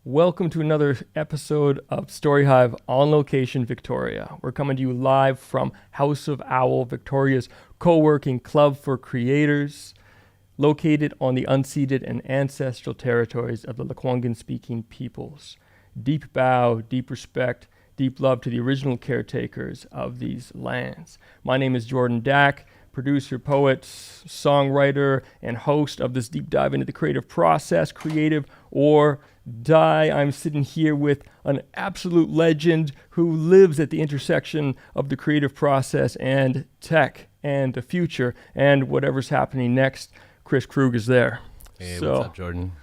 Welcome to another episode of Storyhive On-Location Victoria. We're coming to you live from House of Owl, Victoria's co-working club for creators, located on the unceded and ancestral territories of the Lekwungen-speaking peoples. Deep bow, deep respect, deep love to the original caretakers of these lands. My name is Jordan Dack, producer, poet, songwriter, and host of this deep dive into the creative process, creative or die. I'm sitting here with an absolute legend who lives at the intersection of the creative process and tech and the future and whatever's happening next. Kris Krüg is there. Hey, what's up, Jordan?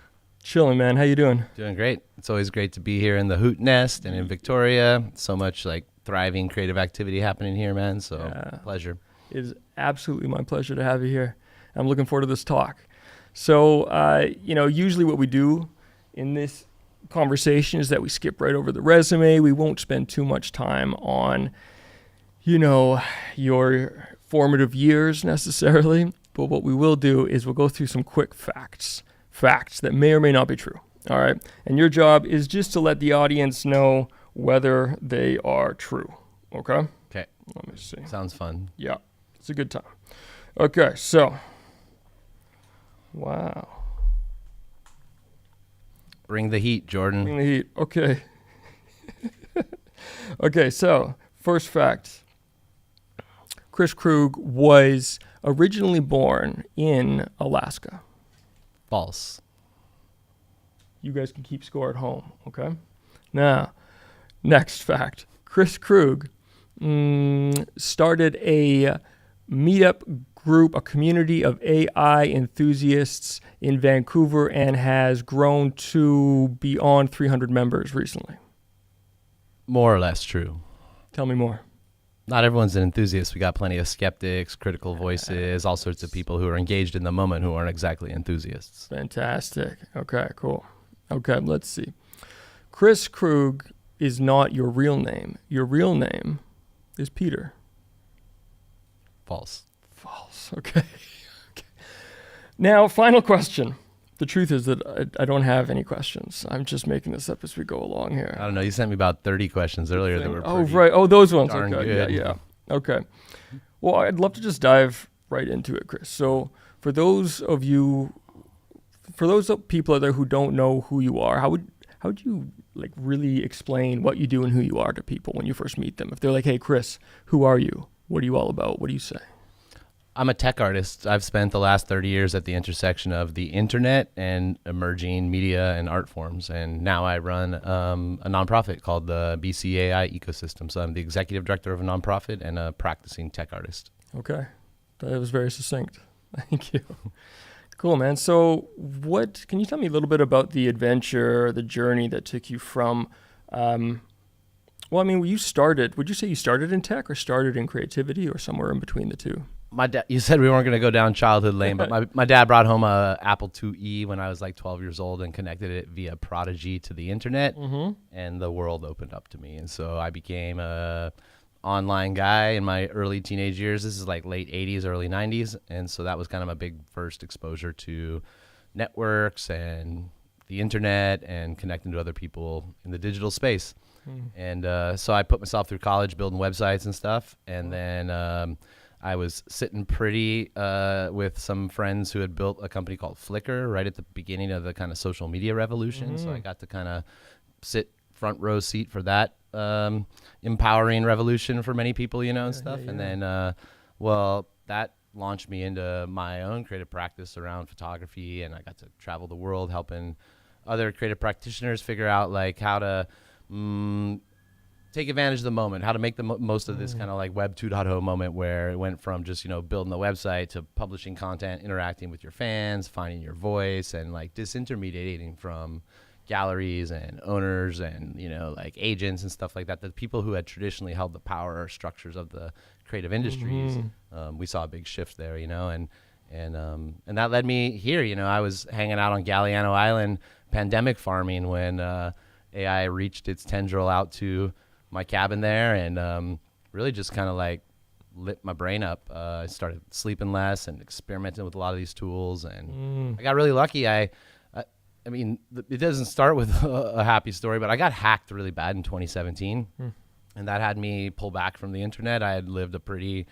Chilling, man. How you doing? Doing great. It's always great to be here in the Hoot Nest and in Victoria. So much like thriving creative activity happening here, man. So pleasure. It is absolutely my pleasure to have you here. I'm looking forward to this talk. So, usually what we do in this conversation is that we skip right over the resume. We won't spend too much time on, your formative years necessarily. But what we will do is we'll go through some quick facts that may or may not be true. All right. And your job is just to let the audience know whether they are true. Okay? Okay. Let me see. Sounds fun. Yeah. It's a good time. Okay. So, wow. Bring the heat, Jordan. Bring the heat. Okay. Okay. So, first fact. Kris Krüg was originally born in Alaska. False. You guys can keep score at home, okay? Now, next fact. Kris Krüg started a meetup group, a community of AI enthusiasts in Vancouver, and has grown to beyond 300 members recently. More or less true. Tell me more. Not everyone's an enthusiast. We got plenty of skeptics, critical voices, all sorts of people who are engaged in the moment who aren't exactly enthusiasts. Fantastic. Okay, cool. Okay, let's see. Kris Krüg is not your real name. Your real name is Peter. False. False. Okay. Okay. Now, final question. The truth is that I don't have any questions. I'm just making this up as we go along here. I don't know. You sent me about 30 questions earlier that were pretty right. Oh, those ones. Darn Okay. good. Yeah. Okay. Well, I'd love to just dive right into it, Kris. So, for those people out there who don't know who you are, how would you like really explain what you do and who you are to people when you first meet them? If they're like, "Hey, Kris, who are you? What are you all about?" What do you say? I'm a tech artist. I've spent the last 30 years at the intersection of the internet and emerging media and art forms. And now I run a nonprofit called the BC AI Ecosystem. So I'm the executive director of a nonprofit and a practicing tech artist. Okay. That was very succinct. Thank you. Cool, man. So can you tell me a little bit about the adventure, the journey that took you from, would you say you started in tech or started in creativity or somewhere in between the two? My dad, you said we weren't going to go down childhood lane, but my dad brought home a Apple IIe when I was like 12 years old and connected it via Prodigy to the internet, and the world opened up to me. And so I became a online guy in my early teenage years. This is like late 80s, early 90s. And so that was kind of my big first exposure to networks and the internet and connecting to other people in the digital space. And so I put myself through college building websites and stuff. And then I was sitting pretty with some friends who had built a company called Flickr right at the beginning of the kind of social media revolution. So I got to kind of sit front row seat for that empowering revolution for many people, and stuff. Yeah. And then, that launched me into my own creative practice around photography. And I got to travel the world helping other creative practitioners figure out like how to take advantage of the moment, how to make the most of this kind of like Web 2.0 moment where it went from just, building the website to publishing content, interacting with your fans, finding your voice, and like disintermediating from galleries and owners and, like agents and stuff like that. The people who had traditionally held the power structures of the creative industries, we saw a big shift there, and that led me here. I was hanging out on Galliano Island pandemic farming when AI reached its tendril out to my cabin there and really just kind of like lit my brain up. I started sleeping less and experimenting with a lot of these tools, and I got really lucky. I mean, it doesn't start with a happy story, but I got hacked really bad in 2017. And that had me pull back from the internet. I had lived a pretty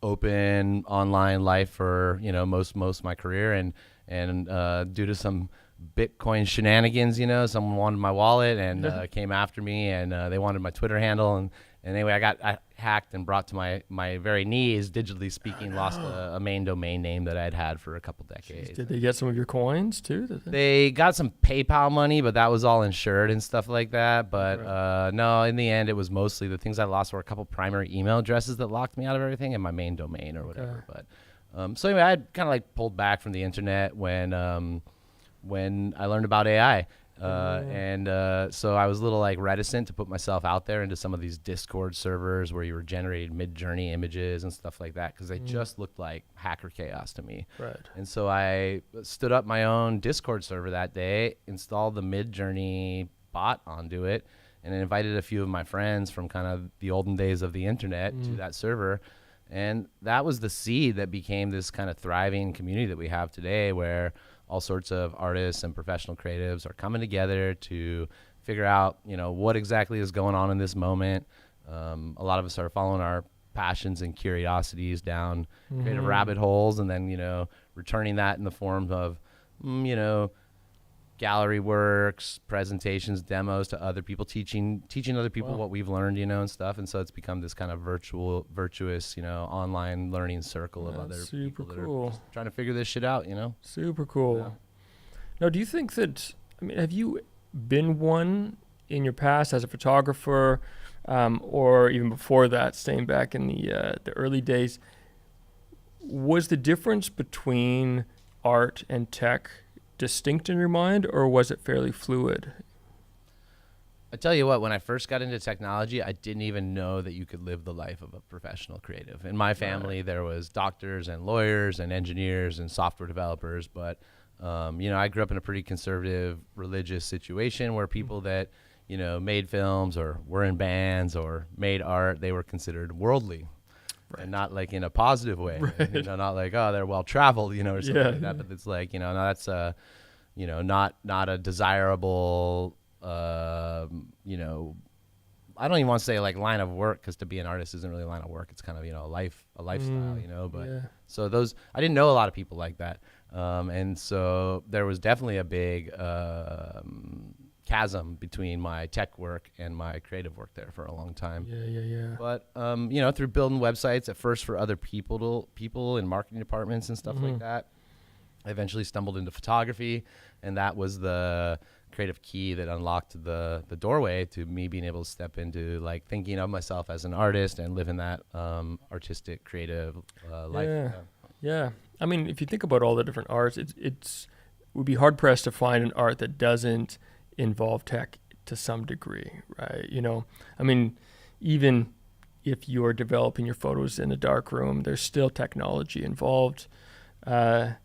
open online life for, most of my career. And due to some Bitcoin shenanigans, someone wanted my wallet and came after me, and they wanted my Twitter handle. And anyway, I got hacked and brought to my very knees, digitally speaking, lost a main domain name that I'd had for a couple decades. Jeez, did they get some of your coins too? They got some PayPal money, but that was all insured and stuff like that. But no, in the end, it was mostly the things I lost were a couple primary email addresses that locked me out of everything and my main domain or whatever. But so anyway, I kind of like pulled back from the internet when I learned about AI. So I was a little like reticent to put myself out there into some of these Discord servers where you were generating Mid-Journey images and stuff like that, because they just looked like hacker chaos to me. Right. And so I stood up my own Discord server that day, installed the Mid-Journey bot onto it, and invited a few of my friends from kind of the olden days of the internet to that server. And that was the seed that became this kind of thriving community that we have today, where all sorts of artists and professional creatives are coming together to figure out, what exactly is going on in this moment. A lot of us are following our passions and curiosities down creative rabbit holes, and then, returning that in the form of, gallery works, presentations, demos to other people, teaching other people what we've learned, and stuff. And so it's become this kind of virtuous, online learning circle of other people that are just trying to figure this shit out, Super cool. Yeah. Now, do you think that, have you been one in your past as a photographer, or even before that, staying back in the early days? Was the difference between art and tech distinct in your mind, or was it fairly fluid? I tell you what, when I first got into technology, I didn't even know that you could live the life of a professional creative. In my family, there was doctors and lawyers and engineers and software developers, but I grew up in a pretty conservative religious situation where people that made films or were in bands or made art, they were considered worldly. Right. And not like in a positive way, right. Not like, oh, they're well traveled, or something like that. But it's like, no, that's not a desirable, I don't even want to say like line of work, because to be an artist isn't really a line of work. It's kind of a lifestyle, But so I didn't know a lot of people like that, and so there was definitely a big chasm between my tech work and my creative work there for a long time. Yeah. But through building websites at first for other people in marketing departments and stuff like that, I eventually stumbled into photography, and that was the creative key that unlocked the doorway to me being able to step into like thinking of myself as an artist and living that artistic, creative life. Yeah. I mean, if you think about all the different arts, it would be hard pressed to find an art that doesn't involve tech to some degree, right? I mean, even if you're developing your photos in a dark room, there's still technology involved. And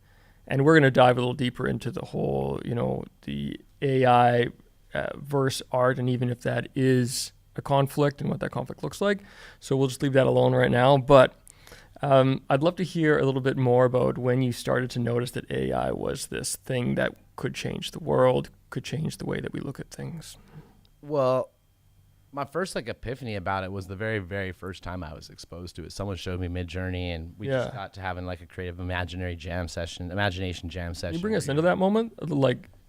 we're going to dive a little deeper into the whole, the AI versus art, and even if that is a conflict and what that conflict looks like. So we'll just leave that alone right now. But I'd love to hear a little bit more about when you started to notice that AI was this thing that could change the world, could change the way that we look at things. Well, my first epiphany about it was the very, very first time I was exposed to it. Someone showed me Mid-Journey, and we just got to having a creative imagination jam session. Can you bring us into that moment?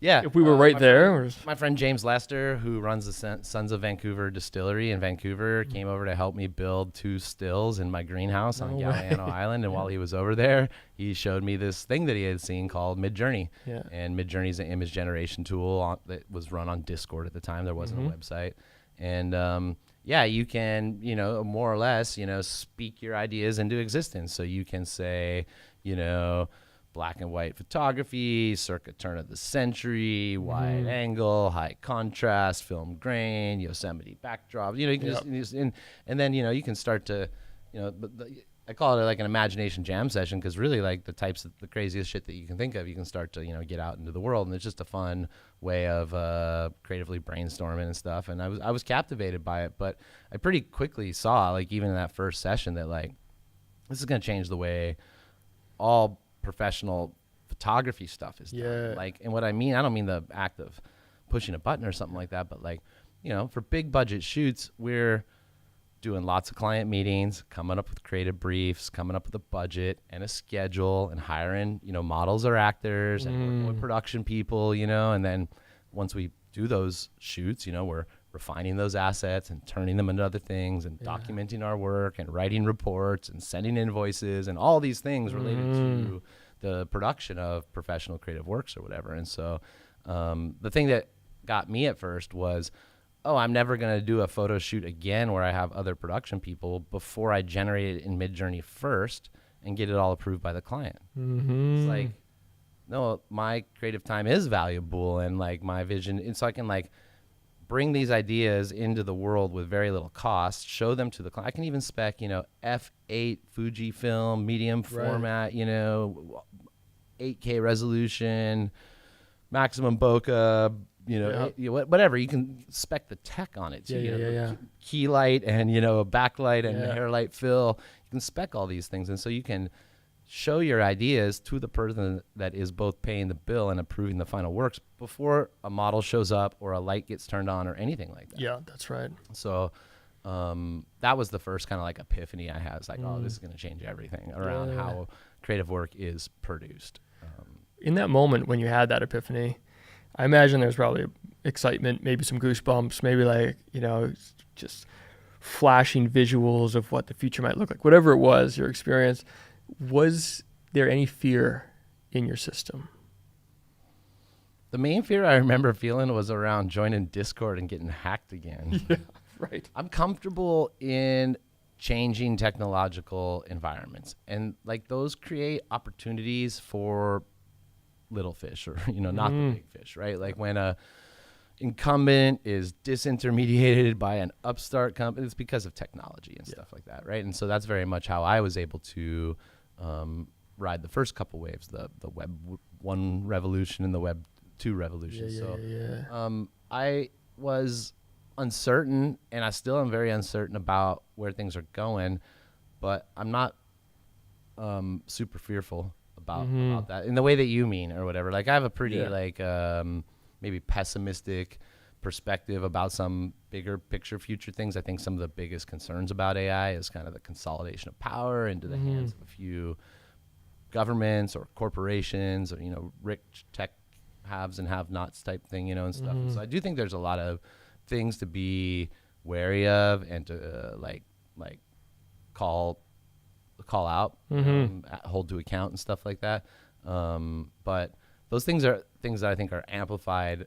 Yeah. If we were right there. My friend James Lester, who runs the Sons of Vancouver distillery in Vancouver, came over to help me build 2 stills in my greenhouse on Galliano Island. And while he was over there, he showed me this thing that he had seen called Mid-Journey. Yeah. And Mid-Journey is an image generation tool that was run on Discord at the time. There wasn't a website. And you can, more or less, speak your ideas into existence. So you can say, black and white photography, circa turn of the century, wide angle, high contrast, film grain, Yosemite backdrop. You can just, and then you can start to, I call it an imagination jam session, because really the types of the craziest shit that you can think of, you can start to get out into the world, and it's just a fun way of creatively brainstorming and stuff. And I was captivated by it, but I pretty quickly saw even in that first session that this is going to change the way all professional photography stuff is done. Like, and what I mean, I don't mean the act of pushing a button or something like that, but like, you know, for big budget shoots, we're doing lots of client meetings, coming up with creative briefs, coming up with a budget and a schedule, and hiring, you know, models or actors and working with production people, you know, and then once we do those shoots, you know, we're refining those assets and turning them into other things and documenting our work and writing reports and sending invoices and all these things related to the production of professional creative works or whatever. And so the thing that got me at first was, oh, I'm never going to do a photo shoot again where I have other production people before I generate it in Midjourney first and get it all approved by the client. It's like, no, my creative time is valuable, and like my vision, and so I can like bring these ideas into the world with very little cost, show them to the client. I can even spec, you know, F8 Fujifilm, medium format, you know, 8K resolution, maximum bokeh, you know, whatever. You can spec the tech on it too. Key light and, you know, a backlight and hair light fill. You can spec all these things. And so you can show your ideas to the person that is both paying the bill and approving the final works before a model shows up or a light gets turned on or anything like that. Yeah, that's right. So that was the first kind of like epiphany I had. It's like, oh, this is going to change everything around how creative work is produced. In that moment when you had that epiphany, I imagine there's probably excitement, maybe some goosebumps, maybe like, you know, just flashing visuals of what the future might look like. Whatever it was, your experience, was there any fear in your system? The main fear I remember feeling was around joining Discord and getting hacked again. Yeah, right. I'm comfortable in changing technological environments, and like those create opportunities for little fish, or, you know, not the big fish, right? Like when a incumbent is disintermediated by an upstart company, it's because of technology and stuff like that, right? And so that's very much how I was able to ride the first couple waves, the Web 1 revolution and the Web 2 revolution. I was uncertain, and I still am very uncertain about where things are going, but I'm not super fearful about that in the way that you mean or whatever. Like I have a pretty like maybe pessimistic perspective about some bigger picture future things. I think some of the biggest concerns about AI is kind of the consolidation of power into the hands of a few governments or corporations, or, you know, rich tech haves and have-nots type thing, you know, and stuff. And so I do think there's a lot of things to be wary of and to like call out, hold to account and stuff like that. But those things are things that I think are amplified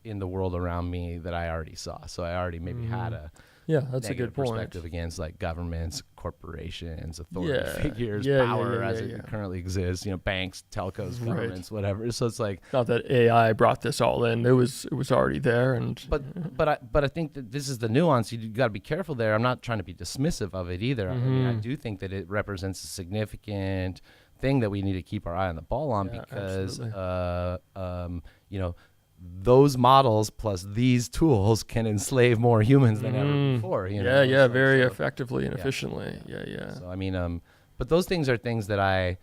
in the world around me that I already saw. So I already maybe had a that's a good point. Perspective against like governments, corporations, authority figures, power as it currently exists. You know, banks, telcos, governments, whatever. So it's like, not that AI brought this all in. It was already there. And but I think that this is the nuance. You got to be careful there. I'm not trying to be dismissive of it either. I mean, I do think that it represents a significant thing that we need to keep our eye on the ball on, because you know, those models plus these tools can enslave more humans than ever before. You know? Very effectively and efficiently. So I mean, but those things are things that I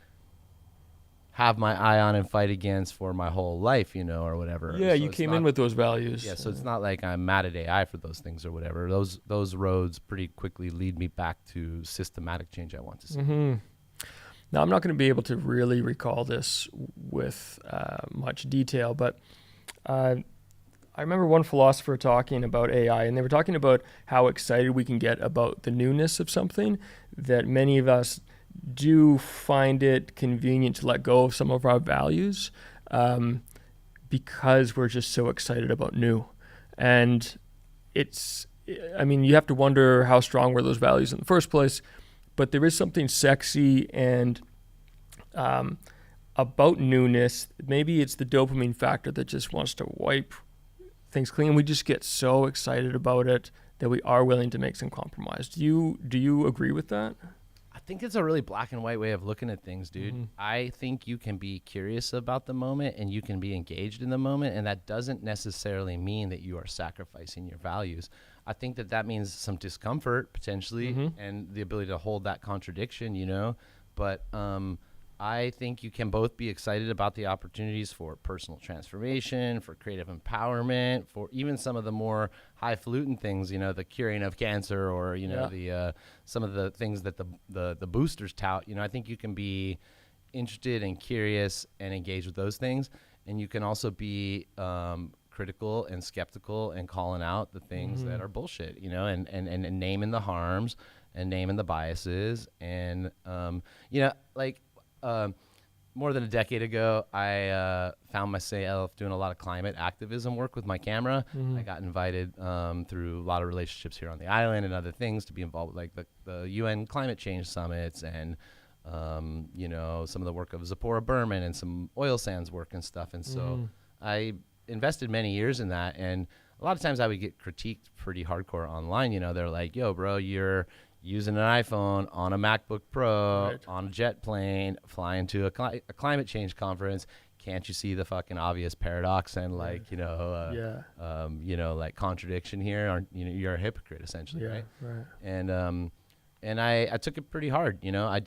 have my eye on and fight against for my whole life, you know, or whatever. Yeah, so you came in with those values. Yeah, so it's not like I'm mad at AI for those things or whatever. Those roads pretty quickly lead me back to systematic change I want to see. Now, I'm not going to be able to really recall this with much detail, but I remember one philosopher talking about AI, and they were talking about how excited we can get about the newness of something, that many of us do find it convenient to let go of some of our values because we're just so excited about new. And you have to wonder how strong were those values in the first place, but there is something sexy and about newness. Maybe it's the dopamine factor that just wants to wipe things clean. We just get so excited about it that we are willing to make some compromise. Do you agree with that? I think it's a really black and white way of looking at things, dude. I think you can be curious about the moment and you can be engaged in the moment, and that doesn't necessarily mean that you are sacrificing your values. I think that means some discomfort potentially and the ability to hold that contradiction, you know. But I think you can both be excited about the opportunities for personal transformation, for creative empowerment, for even some of the more highfalutin things, the curing of cancer, or the some of the things that the boosters tout. I think you can be interested and curious and engaged with those things, and you can also be critical and skeptical and calling out the things that are bullshit, and naming the harms and naming the biases, and more than a decade ago, I found myself doing a lot of climate activism work with my camera. I got invited through a lot of relationships here on the island and other things to be involved with the UN climate change summits, and some of the work of Zipporah Berman and some oil sands work and stuff. And so I invested many years in that. And a lot of times I would get critiqued pretty hardcore online. They're like, yo, bro, you're using an iPhone on a MacBook Pro, on a jet plane, flying to a climate change conference. Can't you see the fucking obvious paradox and contradiction here? Aren't you're a hypocrite essentially, right? And I took it pretty hard. I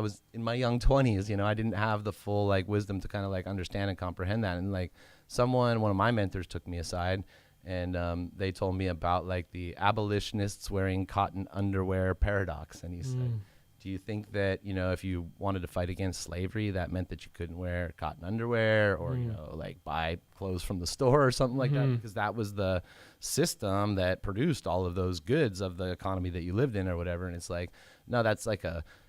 was in my young 20s. I didn't have the full wisdom to kind of understand and comprehend that. And one of my mentors took me aside, and they told me about the abolitionists wearing cotton underwear paradox. And he said, do you think that if you wanted to fight against slavery, that meant that you couldn't wear cotton underwear or buy clothes from the store or something like that, because that was the system that produced all of those goods of the economy that you lived in or whatever? And it's no, that's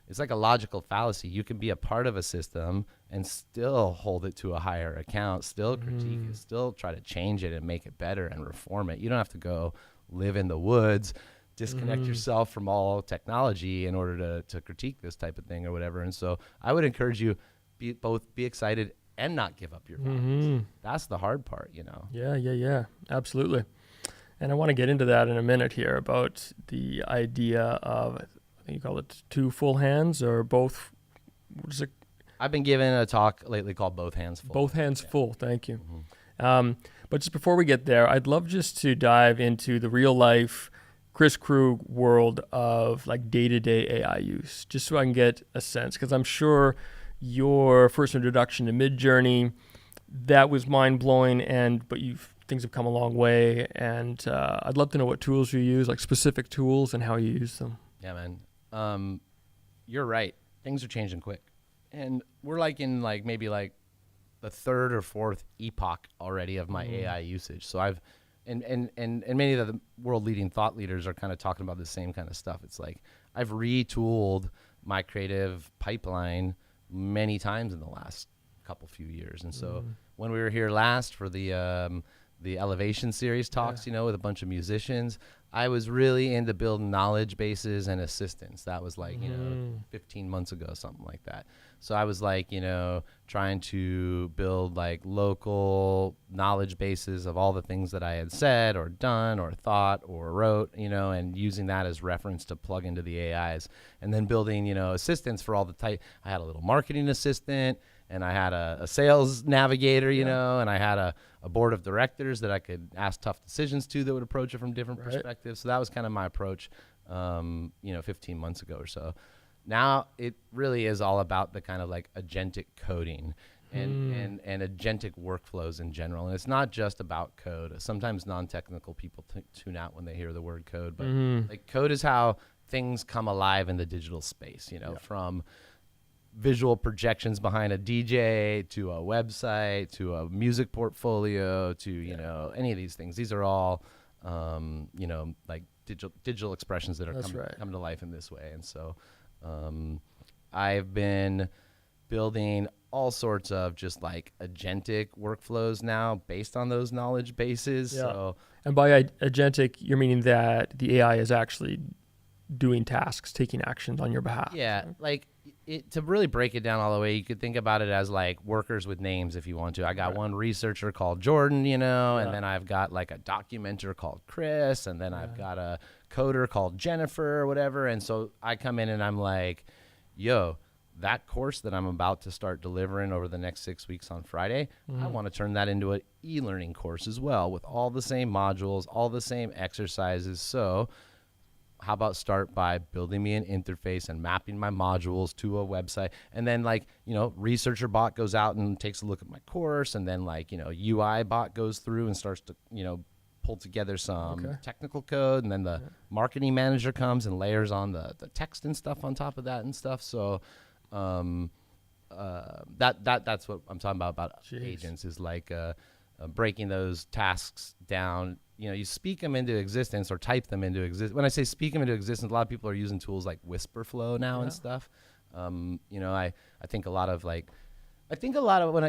it's like a logical fallacy. You can be a part of a system and still hold it to a higher account, still critique it, still try to change it and make it better and reform it. You don't have to go live in the woods, disconnect yourself from all technology in order to critique this type of thing or whatever. And so I would encourage you both be excited and not give up your values. That's the hard part, Yeah, absolutely. And I want to get into that in a minute here about the idea of, I think you call it two full hands or both. What is it? I've been giving a talk lately called Both Hands Full. Both Hands Full, thank you. But just before we get there, I'd love just to dive into the real life Kris Krüg world of day-to-day AI use, just so I can get a sense, because I'm sure your first introduction to Midjourney, that was mind-blowing, but things have come a long way, and I'd love to know what tools you use, specific tools, and how you use them. Yeah, man. You're right. Things are changing quick, and we're in maybe the third or fourth epoch already of my AI usage. So I've and many of the world leading thought leaders are kind of talking about the same kind of stuff. It's I've retooled my creative pipeline many times in the last few years. And so when we were here last for the Elevation series talks, with a bunch of musicians, I was really into building knowledge bases and assistants. That was 15 months ago, something like that. So I was trying to build local knowledge bases of all the things that I had said or done or thought or wrote, and using that as reference to plug into the AIs, and then building, assistants for all the type. I had a little marketing assistant, and I had a sales navigator, and I had a board of directors that I could ask tough decisions to that would approach it from different perspectives. So that was kind of my approach, 15 months ago or so. Now it really is all about the kind of agentic coding and agentic workflows in general. And it's not just about code. Sometimes non-technical people tune out when they hear the word code, but code is how things come alive in the digital space, from visual projections behind a DJ to a website to a music portfolio to any of these things. These are all digital expressions that are coming to life in this way. And so I've been building all sorts of just agentic workflows now based on those knowledge bases. So, and by agentic, you're meaning that the AI is actually doing tasks, taking actions on your behalf. Yeah, to really break it down all the way, you could think about it as workers with names if you want to. I got one researcher called Jordan, and then I've got a documenter called Chris, and then I've got a coder called Jennifer or whatever. And so I come in and I'm yo, that course that I'm about to start delivering over the next 6 weeks on Friday, I want to turn that into an e-learning course as well with all the same modules, all the same exercises. So how about start by building me an interface and mapping my modules to a website? And then like, researcher bot goes out and takes a look at my course. And then like, UI bot goes through and starts to, pull together some technical code. And then the marketing manager comes and layers on the text and stuff on top of that and stuff. So that's what I'm talking about agents, is like breaking those tasks down. You speak them into existence or type them into existence. When I say speak them into existence, a lot of people are using tools like Whisperflow now and stuff. I think a lot of when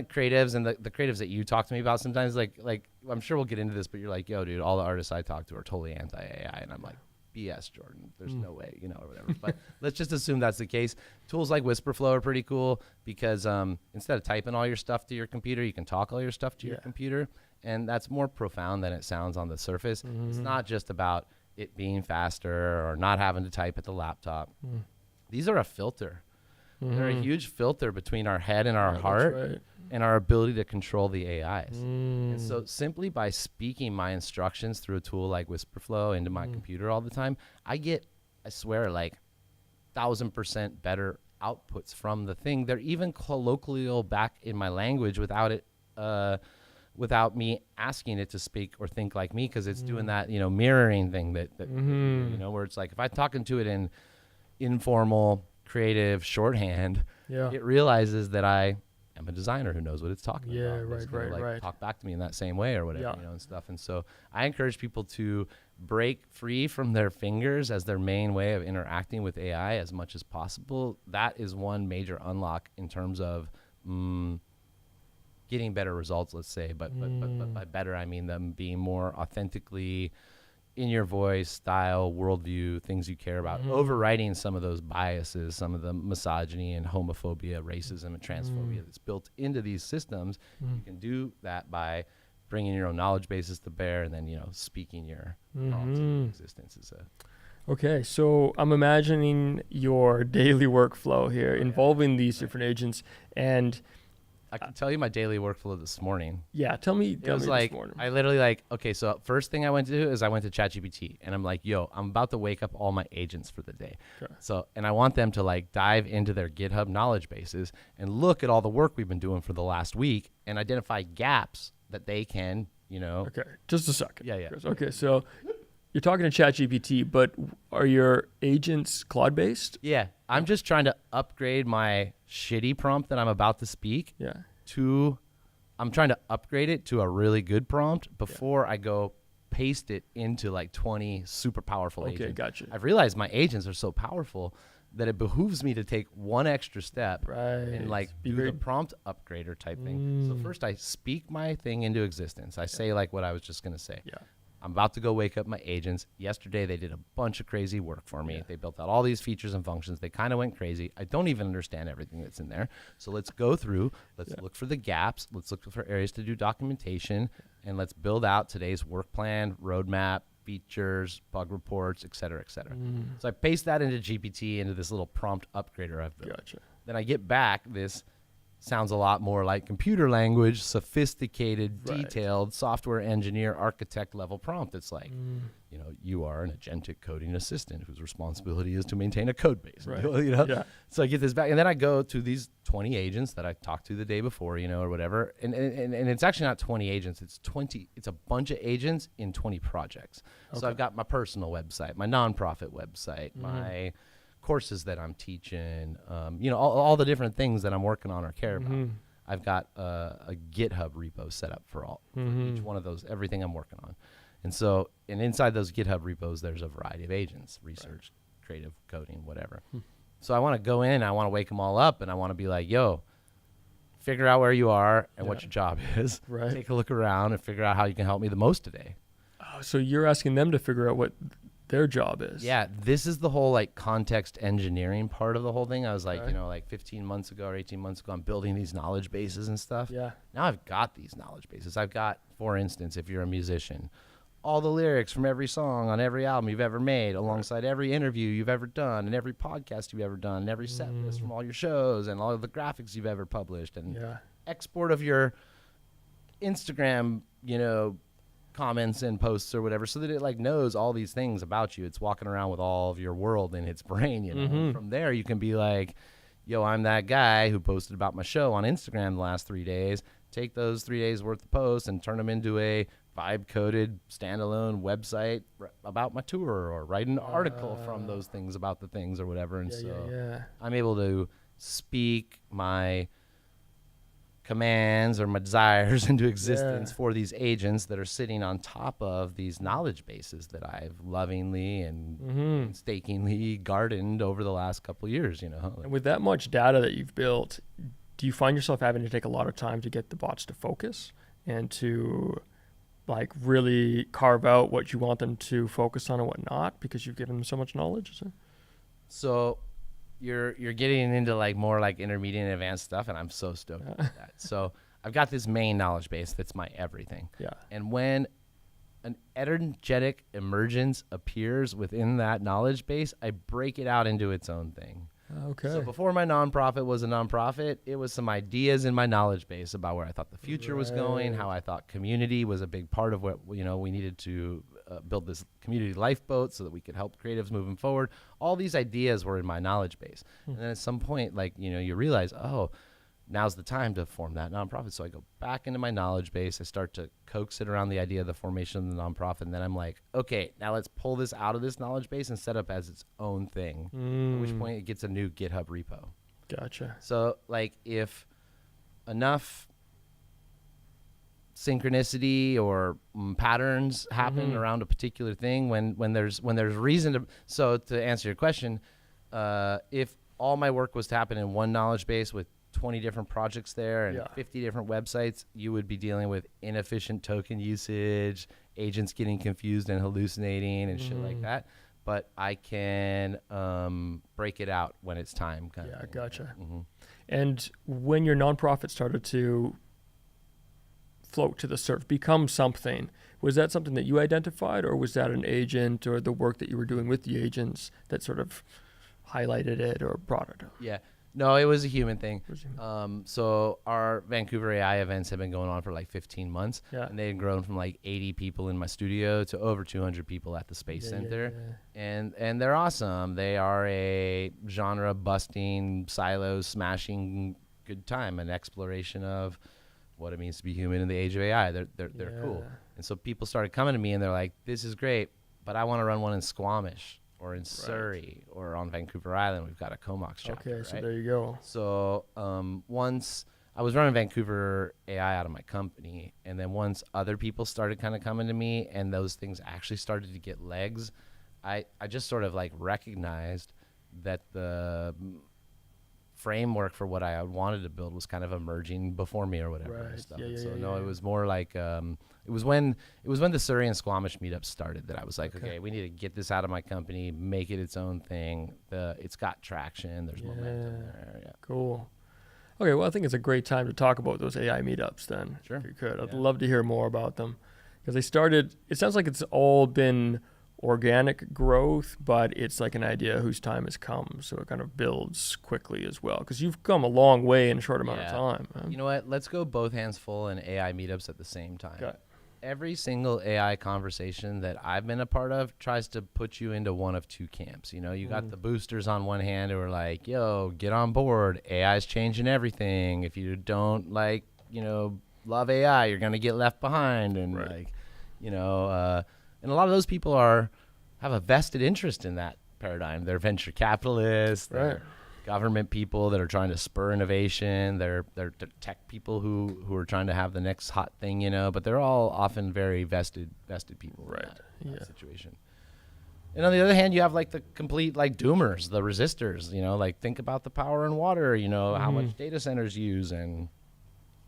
creatives and the creatives that you talk to me about sometimes, like I'm sure we'll get into this, but you're like, yo, dude, all the artists I talk to are totally anti-AI. And I'm like, BS, Jordan. There's no way, or whatever. But let's just assume that's the case. Tools like Whisperflow are pretty cool because instead of typing all your stuff to your computer, you can talk all your stuff to your computer. And that's more profound than it sounds on the surface. It's not just about it being faster or not having to type at the laptop. These are a filter. They're a huge filter between our head and our heart and our ability to control the AIs. And so simply by speaking my instructions through a tool like Whisperflow into my computer all the time, I get, I swear, like 1,000% better outputs from the thing. They're even colloquial back in my language without it, without me asking it to speak or think like me, because it's doing that, mirroring thing that where it's like if I'm talking to it in informal, creative shorthand, it realizes that I am a designer who knows what it's talking about. Right. Talk back to me in that same way or whatever, and stuff. And so I encourage people to break free from their fingers as their main way of interacting with AI as much as possible. That is one major unlock in terms of getting better results, let's say. But by better, I mean them being more authentically in your voice, style, worldview, things you care about, overriding some of those biases, some of the misogyny and homophobia, racism and transphobia that's built into these systems. You can do that by bringing your own knowledge bases to bear and then, speaking your prompts into existence. Okay, so I'm imagining your daily workflow here involving these different agents, and I can tell you my daily workflow this morning. Yeah, tell me this morning. I literally so first thing I went to do is I went to ChatGPT and I'm like, yo, I'm about to wake up all my agents for the day. Okay. So, and I want them to dive into their GitHub knowledge bases and look at all the work we've been doing for the last week and identify gaps that they can, Okay, just a second. Yeah. Kris. Okay, so you're talking to ChatGPT, but are your agents Claude-based? Yeah, I'm just trying to upgrade my shitty prompt that I'm about to speak I'm trying to upgrade it to a really good prompt before I go paste it into 20 super powerful agents. Okay, gotcha. I've realized my agents are so powerful that it behooves me to take one extra step and do the prompt upgrader type thing. So first I speak my thing into existence. I say what I was just going to say. Yeah. I'm about to go wake up my agents. Yesterday, they did a bunch of crazy work for me. They built out all these features and functions. They kind of went crazy. I don't even understand everything that's in there. So let's go through. Let's look for the gaps. Let's look for areas to do documentation. And let's build out today's work plan, roadmap, features, bug reports, et cetera, et cetera. So I paste that into GPT, into this little prompt upgrader I've built. Gotcha. Then I get back this sounds a lot more like computer language, sophisticated, detailed software engineer, architect level prompt. It's you are an agentic coding assistant whose responsibility is to maintain a code base. So I get this back, and then I go to these 20 agents that I talked to the day before, or whatever. And it's actually not 20 agents. It's 20. It's a bunch of agents in 20 projects. Okay. So I've got my personal website, my nonprofit website, my courses that I'm teaching, all the different things that I'm working on or care about. I've got a GitHub repo set up for each one of those, everything I'm working on. And so, and inside those GitHub repos, there's a variety of agents, research, creative, coding, whatever. So I want to go in, I want to wake them all up, and I want to be like, yo, figure out where you are and what your job is. Take a look around and figure out how you can help me the most today. Oh, so you're asking them to figure out what their job is. Yeah, this is the whole context engineering part of the whole thing. I was 15 months ago or 18 months ago, I'm building these knowledge bases and stuff. Yeah. Now I've got these knowledge bases. I've got, for instance, if you're a musician, all the lyrics from every song on every album you've ever made, alongside every interview you've ever done, and every podcast you've ever done, and every set list from all your shows, and all of the graphics you've ever published, and export of your Instagram, comments and posts or whatever, so that it like knows all these things about you. It's walking around with all of your world in its brain, you know. From there, you can be like, yo, I'm that guy who posted about my show on Instagram the last 3 days. Take those 3 days worth of posts and turn them into a vibe-coded standalone website about my tour, or write an article from those things about the things or whatever. And I'm able to speak my commands or my desires into existence for these agents that are sitting on top of these knowledge bases that I've lovingly and painstakingly gardened over the last couple of years, you know. And with that much data that you've built, do you find yourself having to take a lot of time to get the bots to focus and to like really carve out what you want them to focus on and what not, because you've given them so much knowledge? So you're getting into like more like intermediate and advanced stuff, and I'm so stoked about that. So I've got this main knowledge base that's my everything. Yeah. And when an energetic emergence appears within that knowledge base, I break it out into its own thing. Okay. So before my nonprofit was a nonprofit, it was some ideas in my knowledge base about where I thought the future was going, how I thought community was a big part of what, you know, we needed to build this community lifeboat so that we could help creatives moving forward. All these ideas were in my knowledge base. And then at some point, like, you know, you realize, oh, now's the time to form that nonprofit. So I go back into my knowledge base. I start to coax it around the idea of the formation of the nonprofit. And then I'm like, okay, now let's pull this out of this knowledge base and set up as its own thing. At which point it gets a new GitHub repo. Gotcha. So like if enough synchronicity or patterns happen around a particular thing, when there's reason to, so to answer your question, if all my work was to happen in one knowledge base with 20 different projects there and 50 different websites, you would be dealing with inefficient token usage, agents getting confused and hallucinating and shit like that. But I can break it out when it's time. Gotcha. And when your nonprofit started to float to the surface, become something, was that something that you identified, or was that an agent or the work that you were doing with the agents that sort of highlighted it or brought it? Yeah. No, it was a human thing. So our Vancouver AI events have been going on for like 15 months, and they had grown from like 80 people in my studio to over 200 people at the Space Center. And they're awesome. They are a genre-busting, silo-smashing good time, an exploration of what it means to be human in the age of AI. They're cool. And so people started coming to me, and they're like, this is great, but I want to run one in Squamish, or in Surrey, or on Vancouver Island. We've got a Comox chapter. Okay, so there you go. So once I was running Vancouver AI out of my company, and then once other people started kind of coming to me, and those things actually started to get legs, I just sort of like recognized that the framework for what I wanted to build was kind of emerging before me or whatever. And stuff. It was more like it was when the Surrey and Squamish meetups started that I was like, okay, we need to get this out of my company, make it its own thing. It's got traction. There's momentum there. Yeah. Cool. Okay, well, I think it's a great time to talk about those AI meetups then. Sure. If you could. I'd love to hear more about them, because they started, it sounds like it's all been organic growth, but it's like an idea whose time has come, so it kind of builds quickly as well, because you've come a long way in a short amount of time, man. You know what, let's go both hands full in AI meetups at the same time. Okay. Every single AI conversation that I've been a part of tries to put you into one of two camps. You know, you got the boosters on one hand who are like, yo, get on board, AI's changing everything, if you don't like, you know, love AI, you're gonna get left behind, and like, you know, and a lot of those people have a vested interest in that paradigm. They're venture capitalists, they're government people that are trying to spur innovation, they're tech people who are trying to have the next hot thing, you know, but they're all often very vested people in that situation. And on the other hand, you have like the complete like doomers, the resistors, you know, like think about the power in water, you know, how much data centers use, and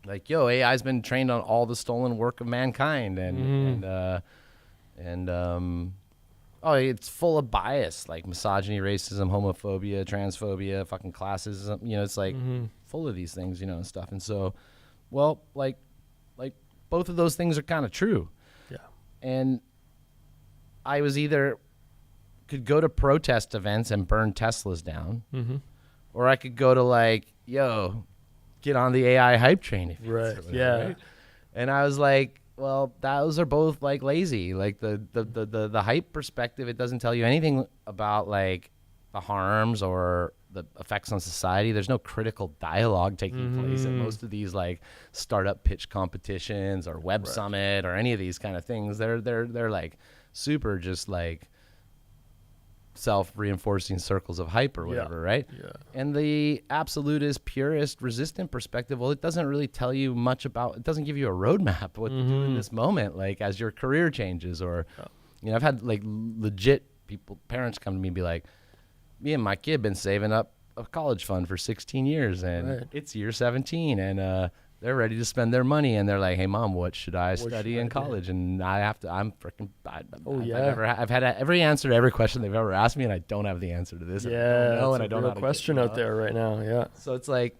like, yo, AI's been trained on all the stolen work of mankind, oh, it's full of bias, like misogyny, racism, homophobia, transphobia, fucking classism. You know, it's like full of these things, you know, and stuff. And so, well, like both of those things are kind of true. Yeah. And I was either could go to protest events and burn Teslas down, or I could go to like, yo, get on the AI hype train. If right. Yeah. Right? And I was like, Well, those are both like lazy. Like the hype perspective, it doesn't tell you anything about like the harms or the effects on society. There's no critical dialogue taking place at most of these like startup pitch competitions or web summit or any of these kind of things. They're like super just like self-reinforcing circles of hype or whatever, right? Yeah. And the absolutist, purist, resistant perspective, well, it doesn't really tell you much about, it doesn't give you a roadmap what to do in this moment, like as your career changes or, you know, I've had like legit people, parents come to me and be like, me and my kid been saving up a college fund for 16 years and it's year 17 and they're ready to spend their money and they're like, hey mom, what should I study in college? And I have to, I'm freaking, I've had every answer to every question they've ever asked me and I don't have the answer to this. Yeah, and I don't know, and I don't know know question out there right now. Yeah. So it's like,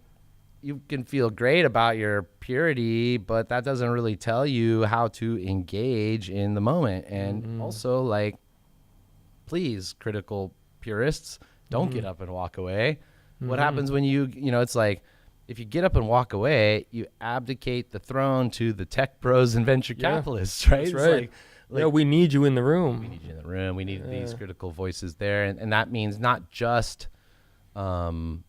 you can feel great about your purity, but that doesn't really tell you how to engage in the moment. And also like, please, critical purists, don't get up and walk away. What happens when you know, it's like, if you get up and walk away, you abdicate the throne to the tech bros and venture capitalists, right? That's right. Like, yeah, we need you in the room. We need you in the room. We need these critical voices there. And that means not just being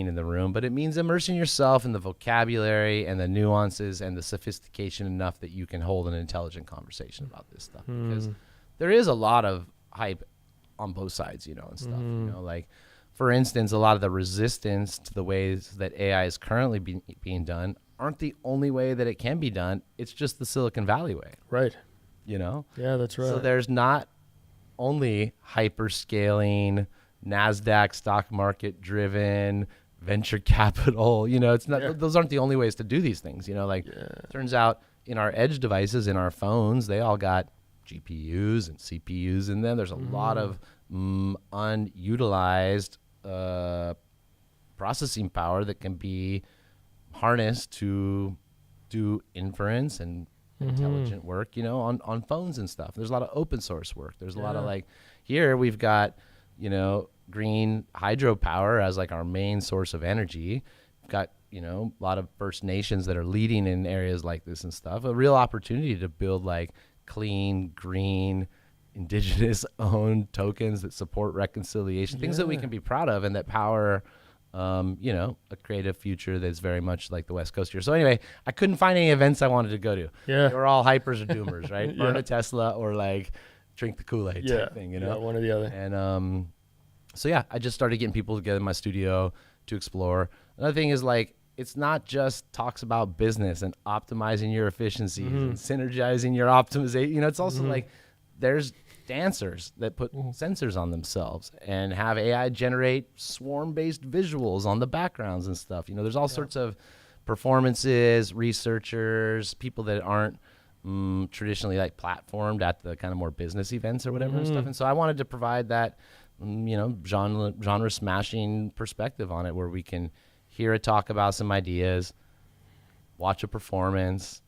in the room, but it means immersing yourself in the vocabulary and the nuances and the sophistication enough that you can hold an intelligent conversation about this stuff. Because there is a lot of hype on both sides, you know, and stuff, you know, like, for instance, a lot of the resistance to the ways that AI is currently being done aren't the only way that it can be done. It's just the Silicon Valley way. Right. You know? Yeah, that's right. So there's not only hyper-scaling, NASDAQ stock market driven, venture capital, you know, it's not, those aren't the only ways to do these things, you know, like turns out in our edge devices, in our phones, they all got GPUs and CPUs in them. There's a lot of unutilized processing power that can be harnessed to do inference and intelligent work, you know, on phones and stuff. There's a lot of open source work. There's a lot of like, here we've got, you know, green hydropower as like our main source of energy. We've got, you know, a lot of First Nations that are leading in areas like this and stuff. A real opportunity to build like clean, green, indigenous owned tokens that support reconciliation, things that we can be proud of and that power, you know, a creative future that's very much like the West Coast here. So anyway, I couldn't find any events I wanted to go to. Yeah. They were all hypers or doomers, right? Burn a Tesla or like drink the Kool-Aid type thing, you know? Yeah, one or the other. And so yeah, I just started getting people together in my studio to explore. Another thing is like, it's not just talks about business and optimizing your efficiencies and synergizing your optimization. You know, it's also like there's dancers that put sensors on themselves and have AI generate swarm-based visuals on the backgrounds and stuff. You know, there's all sorts of performances, researchers, people that aren't traditionally like platformed at the kind of more business events or whatever and stuff. And so I wanted to provide that, you know, genre smashing perspective on it where we can hear a talk about some ideas, watch a performance,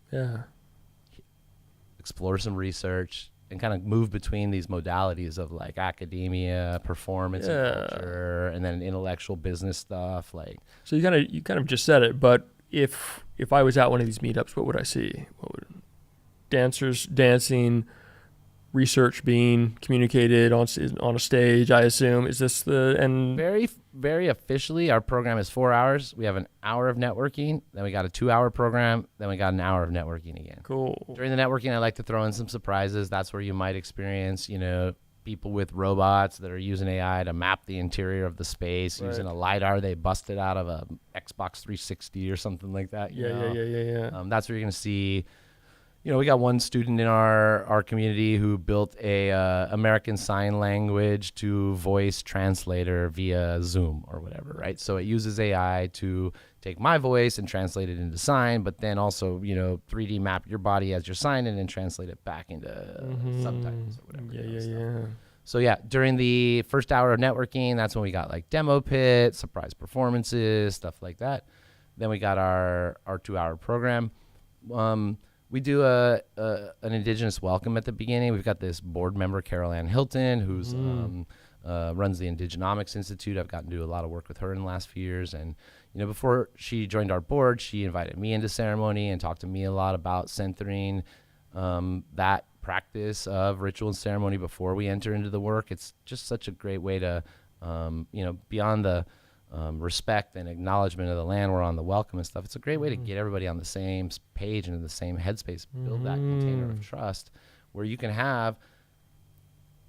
explore some research, and kind of move between these modalities of like academia, performance, and culture, and then intellectual business stuff. Like, so you kind of just said it, but if I was at one of these meetups, what would I see? What would dancers dancing, research being communicated on a stage, I assume? Is this the and very, very officially our program is 4 hours. We have an hour of networking, then we got a 2-hour program, then we got an hour of networking again. Cool. During the networking, I like to throw in some surprises. That's where you might experience, you know, people with robots that are using AI to map the interior of the space using a LiDAR they busted out of a Xbox 360 or something like that. Yeah. That's where you're going to see. You know, we got one student in our community who built a American Sign Language to voice translator via Zoom or whatever, right? So it uses AI to take my voice and translate it into sign, but then also, you know, 3D map your body as you're signing and translate it back into subtitles or whatever. So yeah, during the first hour of networking, that's when we got like demo pit, surprise performances, stuff like that. Then we got our 2-hour program. We do an Indigenous welcome at the beginning. We've got this board member, Carol Ann Hilton, who's runs the Indigenomics Institute. I've gotten to do a lot of work with her in the last few years. And, you know, before she joined our board, she invited me into ceremony and talked to me a lot about centering that practice of ritual and ceremony before we enter into the work. It's just such a great way to, beyond the respect and acknowledgement of the land we're on, the welcome and stuff. It's a great way to get everybody on the same page and in the same headspace, build that container of trust where you can have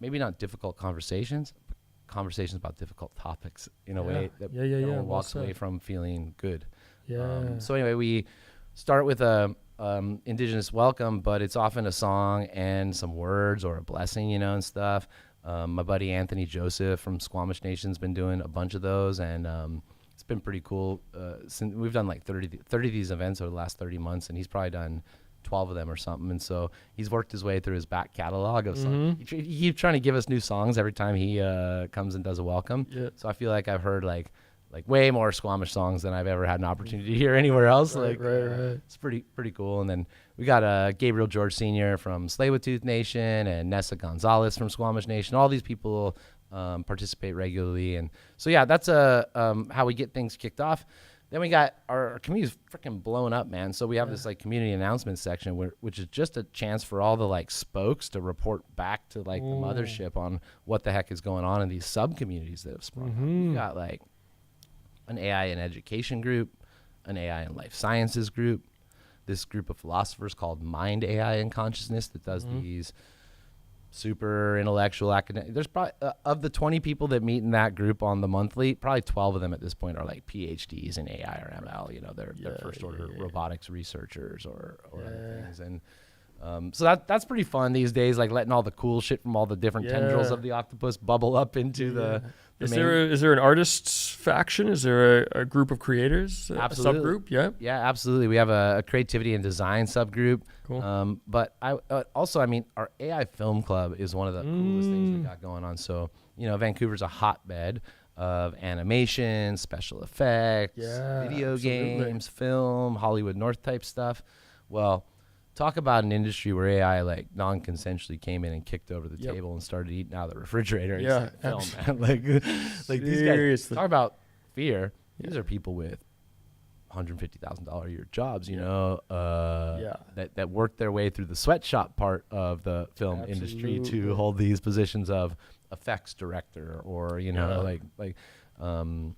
maybe not difficult conversations, but conversations about difficult topics in a way that everyone walks away from feeling good. So anyway, we start with a indigenous welcome, but it's often a song and some words or a blessing, and stuff. My buddy Anthony Joseph from Squamish Nation's been doing a bunch of those, and it's been pretty cool. Since we've done like 30 of these events over the last 30 months, and he's probably done 12 of them or something. And so he's worked his way through his back catalog of songs. He keeps trying to give us new songs every time he comes and does a welcome. So I feel like I've heard like way more Squamish songs than I've ever had an opportunity to hear anywhere else. Right. It's pretty cool. And then we got Gabriel George Sr. from Tsleil-Waututh Nation and Nessa Gonzalez from Squamish Nation. All these people participate regularly. And so, yeah, that's how we get things kicked off. Then we got our community's freaking blown up, man. So we have this like community announcement section which is just a chance for all the like spokes to report back to like the mothership on what the heck is going on in these sub communities that have sprung up. We got like an AI and education group, an AI and life sciences group, this group of philosophers called Mind, AI, and Consciousness that does these super intellectual academic. There's probably of the 20 people that meet in that group on the monthly, probably 12 of them at this point are like PhDs in AI or ML. They're first order robotics researchers or other things. And so that's pretty fun these days, like letting all the cool shit from all the different tendrils of the octopus bubble up into the Is there an artists faction? Is there a group of creators? Absolutely. A subgroup? Yeah, absolutely. We have a creativity and design subgroup. Cool. But also, our AI film club is one of the coolest things we got going on. So, Vancouver's a hotbed of animation, special effects, video games, film, Hollywood North type stuff. Well, talk about an industry where AI like non-consensually came in and kicked over the table and started eating out of the refrigerator. And film, man. like these guys talk about fear. These are people with $150,000 a year jobs, that worked their way through the sweatshop part of the film industry to hold these positions of effects director or and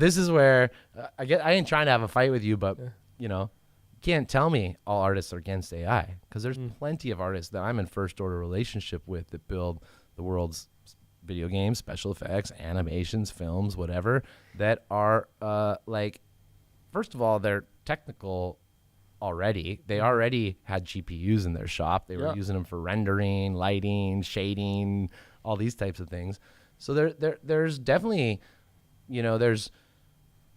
this is where I ain't trying to have a fight with you, but you can't tell me all artists are against AI because there's plenty of artists that I'm in first order relationship with that build the world's video games, special effects, animations, films, whatever, that are first of all, they're technical already. They already had GPUs in their shop. They were using them for rendering, lighting, shading, all these types of things. So there's definitely, there's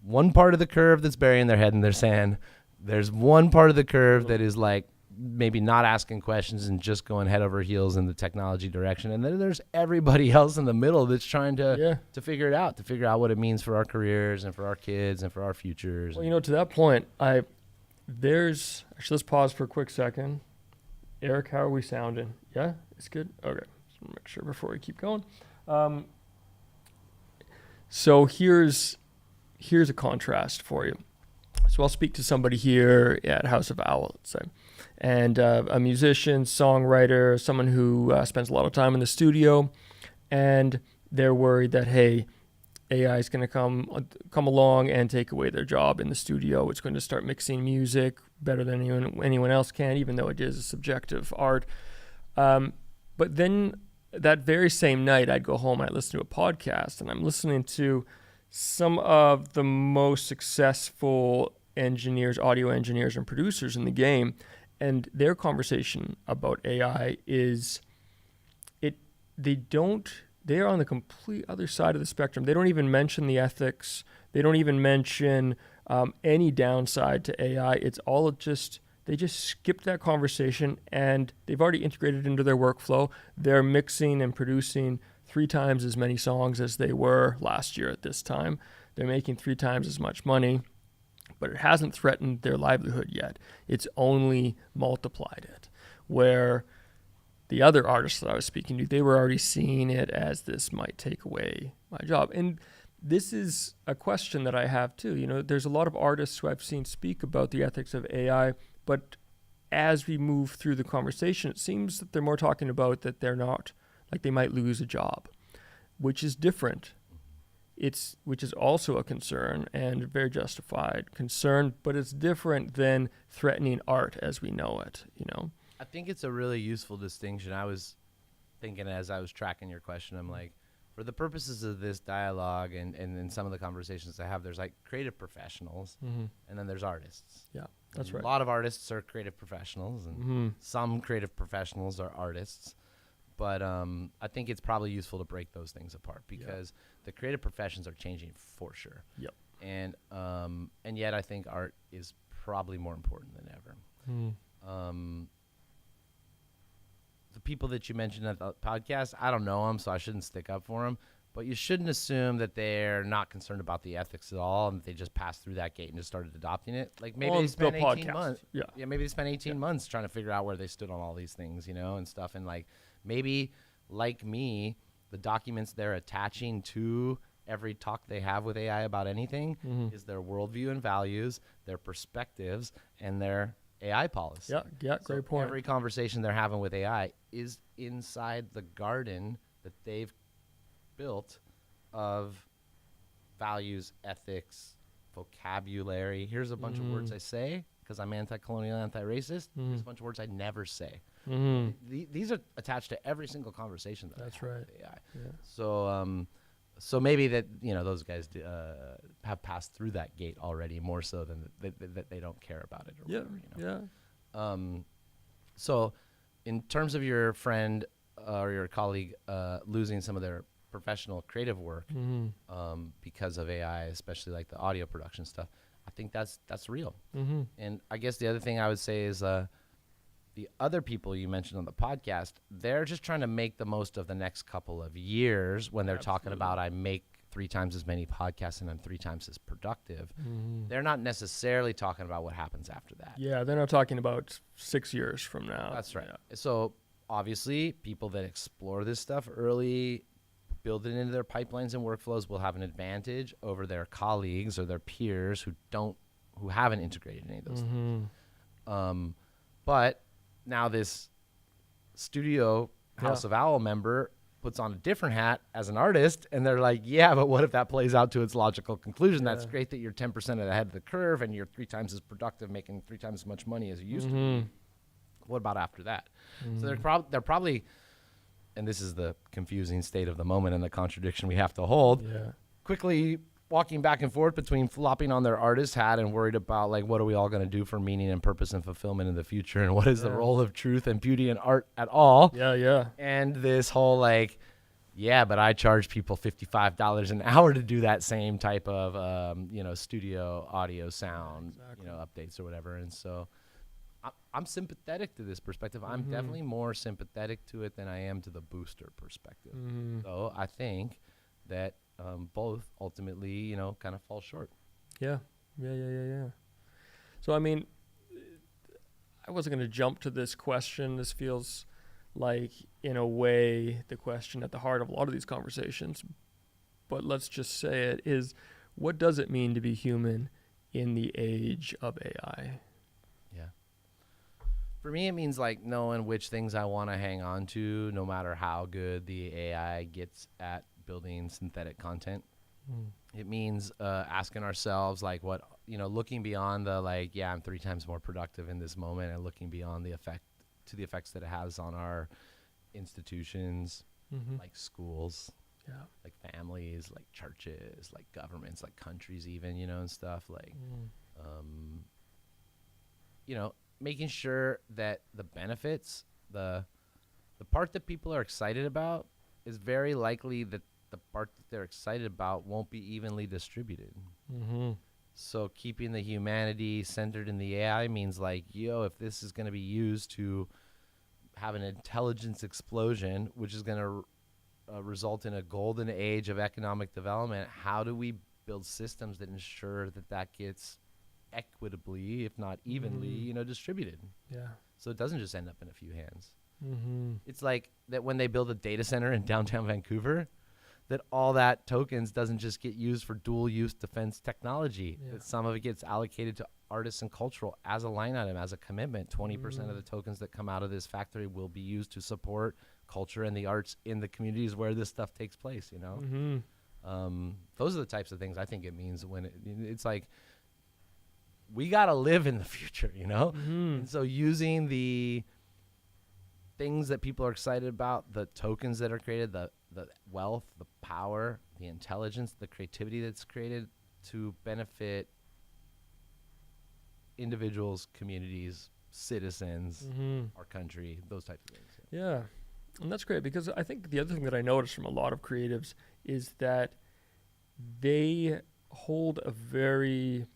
one part of the curve that's burying their head in their sand. There's one part of the curve that is like maybe not asking questions and just going head over heels in the technology direction. And then there's everybody else in the middle that's trying to figure it out, to figure out what it means for our careers and for our kids and for our futures. Well, to that point, let's pause for a quick second. Eric, how are we sounding? Yeah, it's good? Okay, just want to make sure before we keep going. So here's a contrast for you. So I'll speak to somebody here at House of Owl, let's say, and a musician, songwriter, someone who spends a lot of time in the studio, and they're worried that, hey, AI is going to come along and take away their job in the studio. It's going to start mixing music better than anyone else can, even though it is a subjective art. But then that very same night, I'd go home and I'd listen to a podcast, and I'm listening to some of the most successful audio engineers and producers in the game, and their conversation about AI is they're on the complete other side of the spectrum. They don't even mention the ethics. They don't even mention any downside to AI. It's all they just skipped that conversation, and they've already integrated it into their workflow. They're mixing and producing 3 times as many songs as they were last year at this time. They're making 3 times as much money, but it hasn't threatened their livelihood yet. It's only multiplied it. Where the other artists that I was speaking to, they were already seeing it as this might take away my job. And this is a question that I have too. There's a lot of artists who I've seen speak about the ethics of AI, but as we move through the conversation, it seems that they're more talking about that they're not, like they might lose a job, which is different. Which is also a concern and very justified concern, but it's different than threatening art as we know it, you know? I think it's a really useful distinction. I was thinking as I was tracking your question, I'm like, for the purposes of this dialogue and in some of the conversations I have, there's like creative professionals and then there's artists. Yeah, that's right. A lot of artists are creative professionals and some creative professionals are artists. But I think it's probably useful to break those things apart because the creative professions are changing for sure. Yep. And yet I think art is probably more important than ever. The people that you mentioned at the podcast, I don't know them, so I shouldn't stick up for them. But you shouldn't assume that they're not concerned about the ethics at all and that they just passed through that gate and just started adopting it. Like maybe they spent 18 months. Yeah, maybe they spent 18 months trying to figure out where they stood on all these things, you know, and stuff. And like maybe, like me, the documents they're attaching to every talk they have with AI about anything is their worldview and values, their perspectives, and their AI policy. Yeah, so great point. Every conversation they're having with AI is inside the garden that they've built of values, ethics, vocabulary. Here's a bunch of words I say because I'm anti-colonial, anti-racist. Here's a bunch of words I never say. These are attached to every single conversation that I have with AI. Yeah. So maybe that, you know, those guys have passed through that gate already more so than that they don't care about it. Or whatever, you know? So in terms of your friend or your colleague losing some of their professional creative work because of AI, especially like the audio production stuff, I think that's real. And I guess the other thing I would say is the other people you mentioned on the podcast, they're just trying to make the most of the next couple of years when they're talking about I make 3 times as many podcasts and I'm 3 times as productive. They're not necessarily talking about what happens after that. Yeah, they're not talking about 6 years from now. That's right. Yeah. So obviously people that explore this stuff early, build it into their pipelines and workflows will have an advantage over their colleagues or their peers who haven't integrated any of those things. But now this studio House of Owl member puts on a different hat as an artist, and they're like, yeah, but what if that plays out to its logical conclusion? That's great that you're 10% ahead of the curve and you're 3 times as productive, making 3 times as much money as you used to be. What about after that? So they're probably, and this is the confusing state of the moment and the contradiction we have to hold, quickly walking back and forth between flopping on their artist hat and worried about like what are we all going to do for meaning and purpose and fulfillment in the future and what is the role of truth and beauty in art at all. And this whole like, yeah, but I charge people $55 an hour to do that same type of studio audio sound updates or whatever. And so I'm sympathetic to this perspective. I'm definitely more sympathetic to it than I am to the booster perspective. So I think that both ultimately, kind of fall short. Yeah. So, I mean, I wasn't going to jump to this question. This feels like, in a way, the question at the heart of a lot of these conversations. But let's just say it is, what does it mean to be human in the age of AI? Yeah. For me, it means like knowing which things I want to hang on to, no matter how good the AI gets at building synthetic content. It means asking ourselves like what, looking beyond the like, yeah, I'm 3 times more productive in this moment, and looking beyond the effects that it has on our institutions, like schools, like families, like churches, like governments, like countries even, and stuff like, making sure that the benefits, the part that people are excited about is very likely that the part that they're excited about won't be evenly distributed. So keeping the humanity centered in the AI means like, if this is going to be used to have an intelligence explosion, which is going to result in a golden age of economic development, how do we build systems that ensure that gets equitably, if not evenly, distributed? So it doesn't just end up in a few hands. It's like that when they build a data center in downtown Vancouver, that all that tokens doesn't just get used for dual use defense technology. Yeah. That some of it gets allocated to artists and cultural as a line item, as a commitment. 20% of the tokens that come out of this factory will be used to support culture and the arts in the communities where this stuff takes place, you know? Those are the types of things I think it means when it's like, we got to live in the future, you know? And so using the things that people are excited about, the tokens that are created, the wealth, the power, the intelligence, the creativity that's created to benefit individuals, communities, citizens, our country, those types of things. Yeah. And that's great, because I think the other thing that I noticed from a lot of creatives is that they hold a very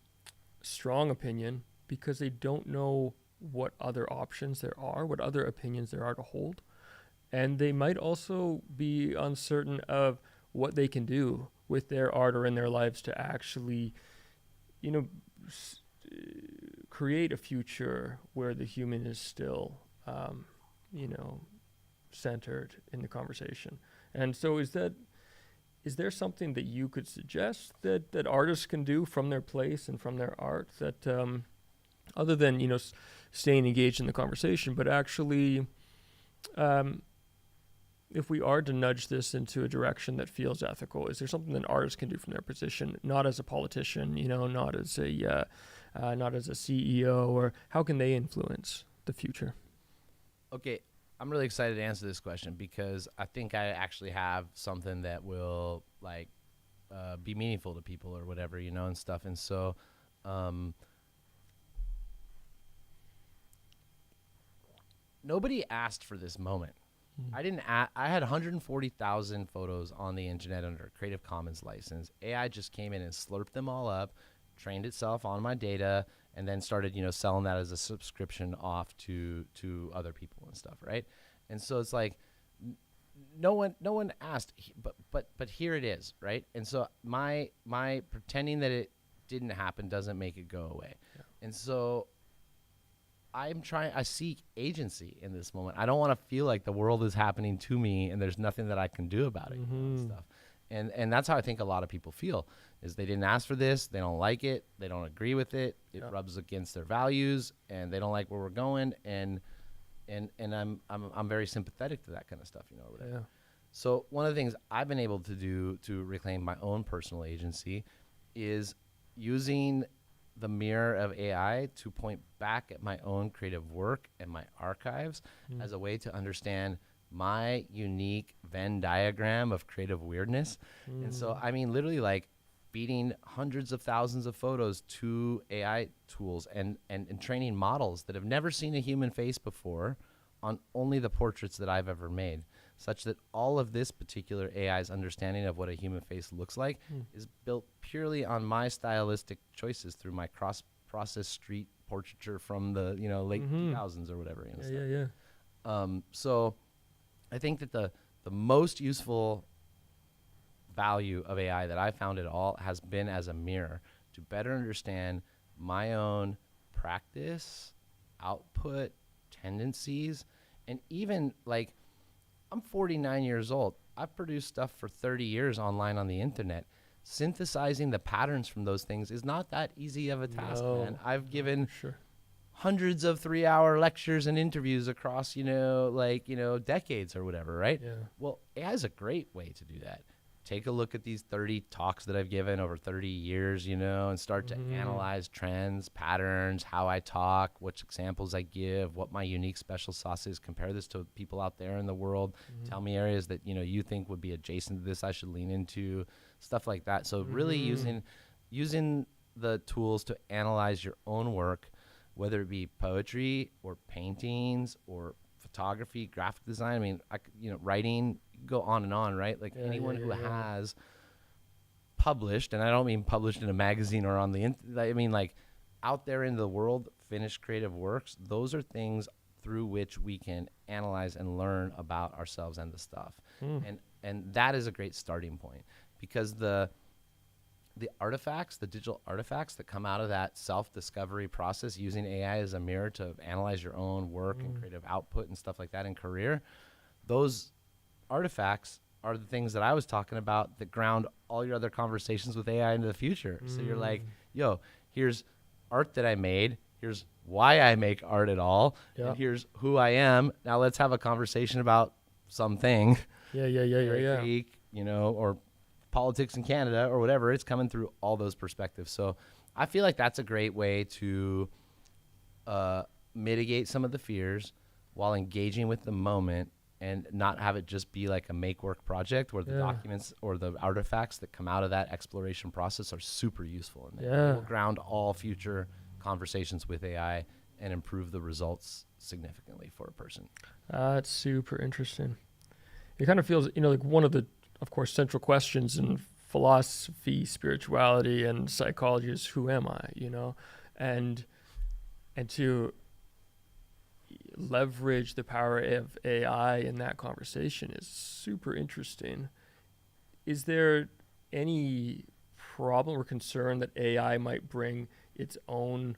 strong opinion because they don't know what other options there are, what other opinions there are to hold. And they might also be uncertain of what they can do with their art or in their lives to actually, you know, create a future where the human is still, you know, centered in the conversation. And so is there something that you could suggest that artists can do from their place and from their art that, other than, you know, staying engaged in the conversation, but actually, if we are to nudge this into a direction that feels ethical, is there something that artists can do from their position, not as a politician, you know, not as a CEO, or how can they influence the future? Okay, I'm really excited to answer this question because I think I actually have something that will like be meaningful to people or whatever, you know, and stuff. And so, nobody asked for this moment. I had 140,000 photos on the internet under a Creative Commons license. AI just came in and slurped them all up, trained itself on my data, and then started, you know, selling that as a subscription off to other people and stuff, right? And so it's like no one asked, but here it is, right? And so my pretending that it didn't happen doesn't make it go away. Yeah. And so I seek agency in this moment. I don't want to feel like the world is happening to me and there's nothing that I can do about it and stuff. And that's how I think a lot of people feel, is they didn't ask for this, they don't like it, they don't agree with it, it rubs against their values, and they don't like where we're going, and I'm very sympathetic to that kind of stuff, you know, or whatever. Yeah. So one of the things I've been able to do to reclaim my own personal agency is using the mirror of AI to point back at my own creative work and my archives as a way to understand my unique Venn diagram of creative weirdness. And so, I mean, literally like feeding hundreds of thousands of photos to AI tools and training models that have never seen a human face before on only the portraits that I've ever made, such that all of this particular AI's understanding of what a human face looks like is built purely on my stylistic choices through my cross-process street portraiture from the, you know, late 2000s or whatever. You know, so I think that the most useful value of AI that I found at all has been as a mirror to better understand my own practice, output, tendencies, and even like I'm 49 years old. I've produced stuff for 30 years online on the internet. Synthesizing the patterns from those things is not that easy of a task, man. I've given hundreds of 3-hour lectures and interviews across, you know, like, you know, decades or whatever, right? Yeah. Well, AI is a great way to do that. Take a look at these 30 talks that I've given over 30 years, you know, and start to analyze trends, patterns, how I talk, which examples I give, what my unique special sauce is, compare this to people out there in the world, tell me areas that, you know, you think would be adjacent to this I should lean into, stuff like that. So really using the tools to analyze your own work, whether it be poetry or paintings or photography, graphic design. I mean, you know, writing, go on and on, right? Like anyone who has published, and I don't mean published in a magazine or on the I mean like out there in the world, finished creative works. Those are things through which we can analyze and learn about ourselves and the stuff. And that is a great starting point, because the artifacts, the digital artifacts that come out of that self-discovery process using AI as a mirror to analyze your own work and creative output and stuff like that in career, those artifacts are the things that I was talking about that ground all your other conversations with AI into the future. So you're like, yo, here's art that I made. Here's why I make art at all. Yeah. And here's who I am. Now let's have a conversation about something. Yeah. Creek, you know, or politics in Canada or whatever. It's coming through all those perspectives. So I feel like that's a great way to mitigate some of the fears while engaging with the moment and not have it just be like a make work project where the documents or the artifacts that come out of that exploration process are super useful. And it will ground all future conversations with AI and improve the results significantly for a person. That's super interesting. It kind of feels, you know, like one of the, of course, central questions in philosophy, spirituality, and psychology is who am I, you know? And to leverage the power of AI in that conversation is super interesting. Is there any problem or concern that AI might bring its own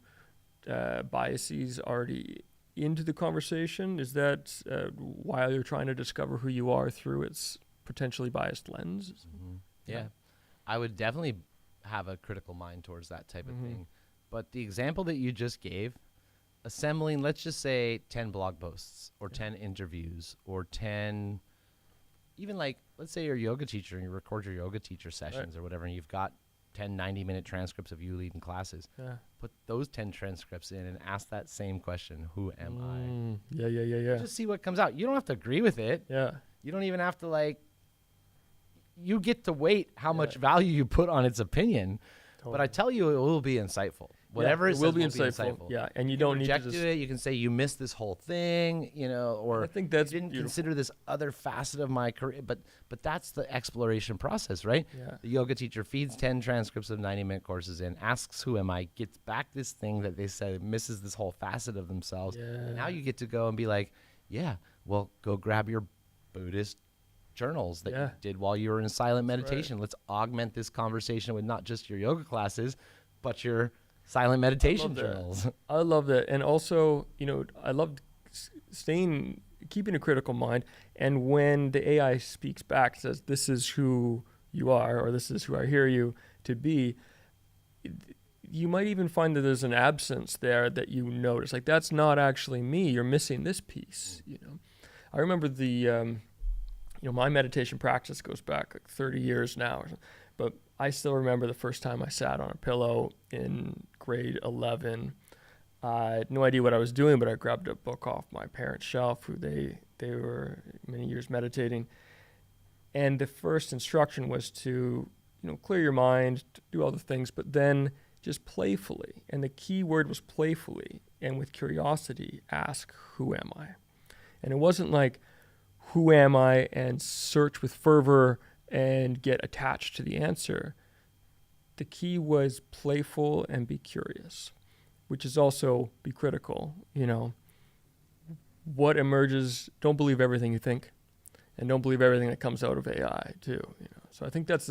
biases already into the conversation? Is that while you're trying to discover who you are through its potentially biased lens? Yeah. I would definitely have a critical mind towards that type of thing. But the example that you just gave, assembling, let's just say 10 blog posts or 10 interviews or 10, even like, let's say you're a yoga teacher and you record your yoga teacher sessions or whatever, and you've got 10 90-minute transcripts of you leading classes. Put those 10 transcripts in and ask that same question, who am I? Yeah. Just see what comes out. You don't have to agree with it. Yeah. You don't even have to like, you get to weight how much value you put on its opinion. Totally. But I tell you, it will be insightful. Whatever it will be insightful. Yeah, and you don't need to reject it. You can say you missed this whole thing, you know, or I think that's you didn't beautiful. consider this other facet of my career. But that's the exploration process, right? Yeah. The yoga teacher feeds 10 transcripts of 90-minute courses in, asks who am I, gets back this thing that they said misses this whole facet of themselves. And now you get to go and be like, yeah, well, go grab your Buddhist journals that you did while you were in silent meditation. Let's augment this conversation with not just your yoga classes, but your silent meditation journals. I love that. And also, you know, I love keeping a critical mind. And when the AI speaks back, says, this is who you are, or this is who I hear you to be, you might even find that there's an absence there that you notice. Like, that's not actually me. You're missing this piece, you know. I remember my meditation practice goes back like 30 years now, but I still remember the first time I sat on a pillow in grade 11. I had no idea what I was doing, but I grabbed a book off my parents' shelf, who they were many years meditating. And the first instruction was to, you know, clear your mind, do all the things, but then just playfully. And the key word was playfully, and with curiosity, ask, who am I? And it wasn't like, who am I, and search with fervor and get attached to the answer. The key was playful and be curious, which is also be critical. You know, what emerges, don't believe everything you think, and don't believe everything that comes out of AI too. You know, so I think that's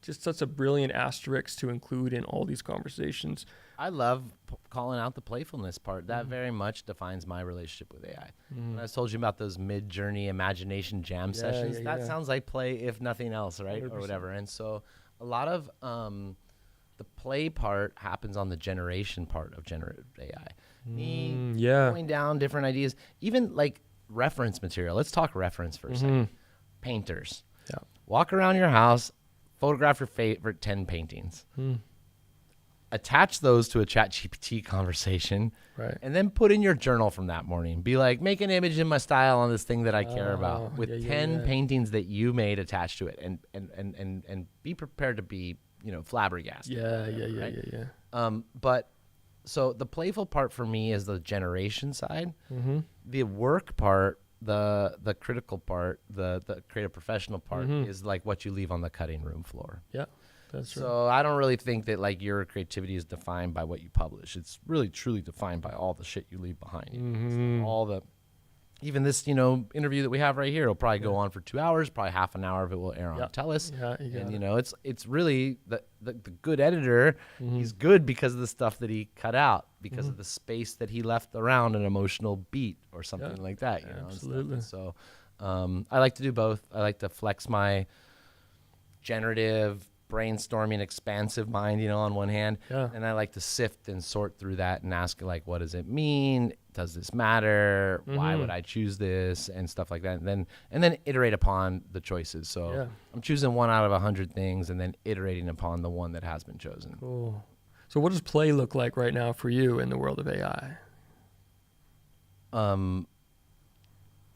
just such a brilliant asterisk to include in all these conversations. I love calling out the playfulness part. That very much defines my relationship with AI. When I told you about those mid-journey imagination jam sessions, that sounds like play, if nothing else, right? 100%. Or whatever. And so a lot of the play part happens on the generation part of generative AI. Going down different ideas, even like reference material. Let's talk reference for a second. Painters. Yeah. Walk around your house, photograph your favorite 10 paintings. Attach those to a ChatGPT conversation, and then put in your journal from that morning. Be like, make an image in my style on this thing that I care about with 10 paintings that you made attached to it, and be prepared to be, you know, flabbergasted. But so the playful part for me is the generation side. The work part, the critical part, the creative professional part is like what you leave on the cutting room floor. Yeah. That's right. So I don't really think that like your creativity is defined by what you publish. It's really truly defined by all the shit you leave behind you. So even this, you know, interview that we have right here will probably go on for 2 hours. Probably half an hour of it will air on Telus. And you know, it's really the good editor. He's good because of the stuff that he cut out, because of the space that he left around an emotional beat or something like that. You know, absolutely. So I like to do both. I like to flex my generative, brainstorming, expansive mind, on one hand. Yeah. And I like to sift and sort through that and ask, like, what does it mean? Does this matter? Why would I choose this? And stuff like that. And then iterate upon the choices. So I'm choosing one out of 100 things and then iterating upon the one that has been chosen. Cool. So what does play look like right now for you in the world of AI?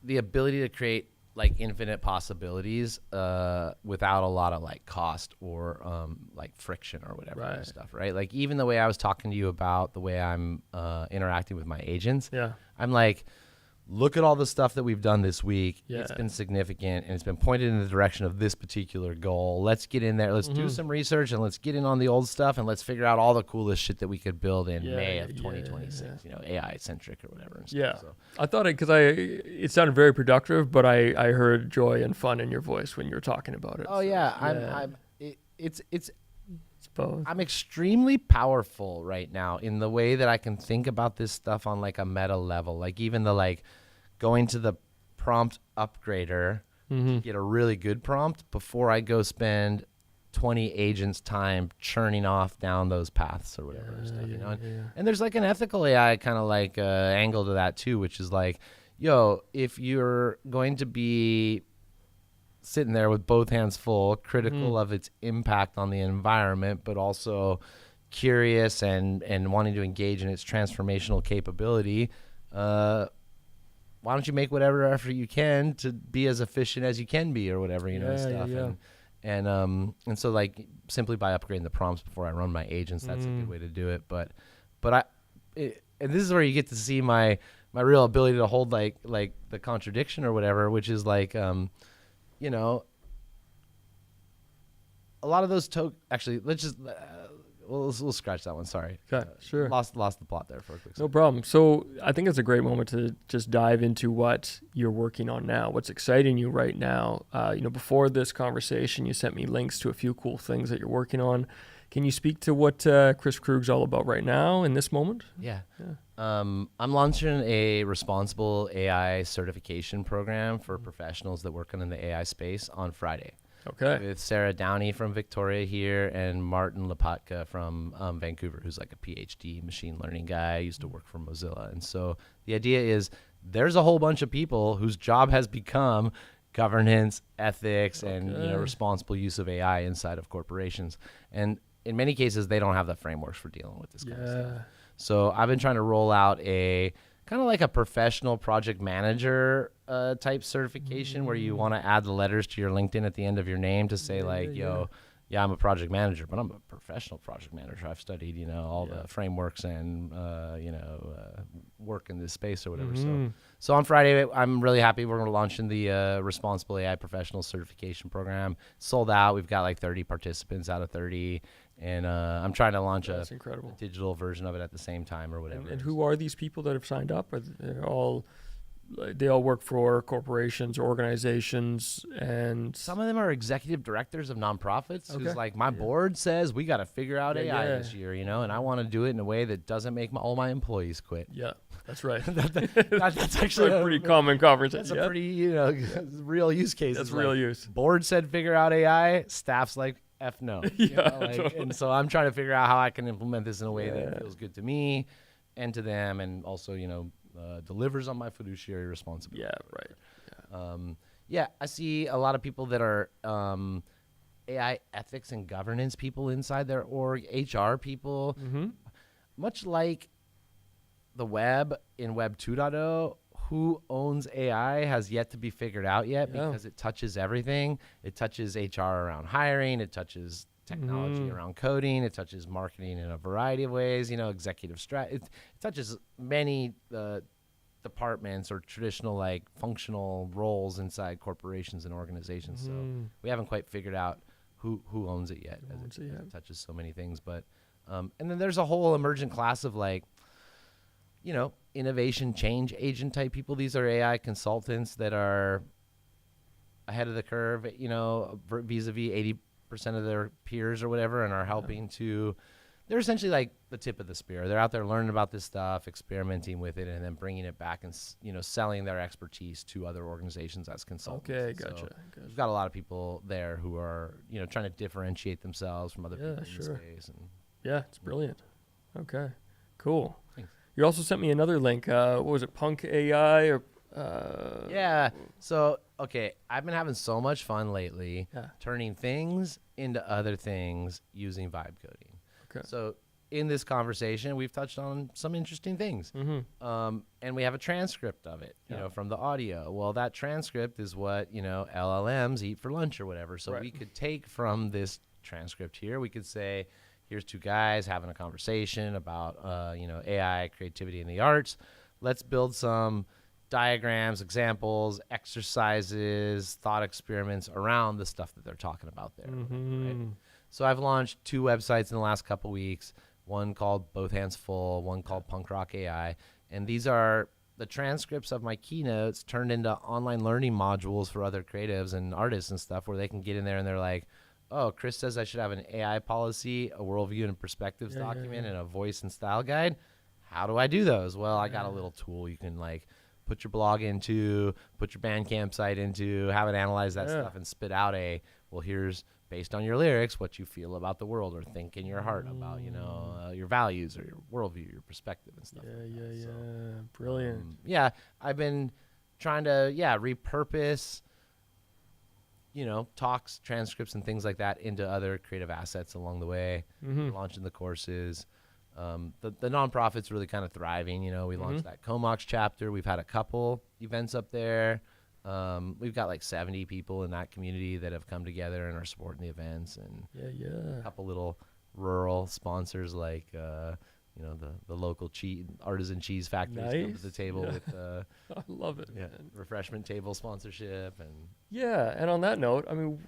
The ability to create like infinite possibilities without a lot of like cost or like friction or whatever kind of stuff, right? Like even the way I was talking to you about the way I'm interacting with my agents, I'm like, look at all the stuff that we've done this week. It's been significant and it's been pointed in the direction of this particular goal. Let's get in there. Let's do some research and let's get in on the old stuff and let's figure out all the coolest shit that we could build in May of 2026, AI centric or whatever. And stuff, so. I thought it sounded very productive, but I heard joy and fun in your voice when you were talking about it. Oh, so, yeah. It's both. I'm extremely powerful right now in the way that I can think about this stuff on like a meta level. Like even the like going to the prompt upgrader to get a really good prompt before I go spend 20 agents time churning off down those paths or whatever and stuff, And there's like an ethical AI kind of like angle to that too, which is like, if you're going to be sitting there with both hands full, critical of its impact on the environment, but also curious and wanting to engage in its transformational capability, why don't you make whatever effort you can to be as efficient as you can be or whatever, stuff. And so like simply by upgrading the prompts before I run my agents, that's a good way to do it. But and this is where you get to see my real ability to hold like the contradiction or whatever, which is like, a lot of those actually, let's just, we'll scratch that one. Sorry. Okay, sure. Lost the plot there for a quick second. No problem. So I think it's a great moment to just dive into what you're working on now, what's exciting you right now. Before this conversation, you sent me links to a few cool things that you're working on. Can you speak to what Kris Krüg's all about right now in this moment? Yeah. I'm launching a responsible AI certification program for professionals that work in the AI space on Friday. Okay. With Sarah Downey from Victoria here and Martin Lopatka from Vancouver, who's like a PhD machine learning guy, used to work for Mozilla. And so the idea is there's a whole bunch of people whose job has become governance, ethics, and responsible use of AI inside of corporations. And in many cases, they don't have the frameworks for dealing with this kind of stuff. So I've been trying to roll out a kind of like a professional project manager type certification where you want to add the letters to your LinkedIn at the end of your name to say I'm a project manager, but I'm a professional project manager. I've studied, all the frameworks and, work in this space or whatever. So on Friday, I'm really happy. We're going to launch in the Responsible AI Professional Certification Program. Sold out. We've got like 30 participants out of 30. And I'm trying to launch a digital version of it at the same time or whatever. And who are these people that have signed up? Are they all work for corporations or organizations? And some of them are executive directors of nonprofits who's like, my board says we got to figure out AI this year, and I want to do it in a way that doesn't make all my employees quit. Yeah, that's right. That's actually a pretty common conversation. That's a pretty, real use case. That's real use. Board said figure out AI. Staff's like, F no. Totally. And so I'm trying to figure out how I can implement this in a way that feels good to me and to them, and also, delivers on my fiduciary responsibility. Yeah, right. I see a lot of people that are AI ethics and governance people inside their org, HR people. Much like the web in Web 2.0, who owns AI has yet to be figured out yet because it touches everything. It touches HR around hiring. It touches technology around coding. It touches marketing in a variety of ways, executive strat. It touches many departments or traditional like functional roles inside corporations and organizations. So we haven't quite figured out who owns it yet, as it touches so many things. But and then there's a whole emergent class of like, innovation change agent type people. These are AI consultants that are ahead of the curve, vis-a-vis 80% of their peers or whatever, and are helping to they're essentially like the tip of the spear. They're out there learning about this stuff, experimenting with it, and then bringing it back and selling their expertise to other organizations as consultants. Okay, gotcha. So we've got a lot of people there who are trying to differentiate themselves from other people in the space. And yeah, it's brilliant. Okay, cool. Thanks. You also sent me another link. What was it, Punk AI or? Yeah. So okay, I've been having so much fun lately, turning things into other things using vibe coding. Okay. So in this conversation, we've touched on some interesting things, and we have a transcript of it, from the audio. Well, that transcript is what LLMs eat for lunch or whatever. So we could take from this transcript here. We could say, here's two guys having a conversation about AI, creativity, and the arts. Let's build some diagrams, examples, exercises, thought experiments around the stuff that they're talking about there. Right? So I've launched 2 websites in the last couple weeks, one called Both Hands Full, one called Punk Rock AI. And these are the transcripts of my keynotes turned into online learning modules for other creatives and artists and stuff, where they can get in there and they're like, oh, Kris says I should have an AI policy, a worldview and perspectives document, and a voice and style guide. How do I do those? Well, I got a little tool you can put your blog into, put your Bandcamp site into, have it analyze that stuff and spit out here's, based on your lyrics, what you feel about the world or think in your heart about, your values or your worldview, your perspective and stuff. So, brilliant. I've been trying to, repurpose, talks, transcripts, and things like that into other creative assets along the way, launching the courses. The nonprofit's really kind of thriving. We launched that Comox chapter. We've had a couple events up there. We've got 70 people in that community that have come together and are supporting the events, and a couple little rural sponsors the local artisan cheese factories come to the table with I love it. Refreshment table sponsorship and on that note, I mean,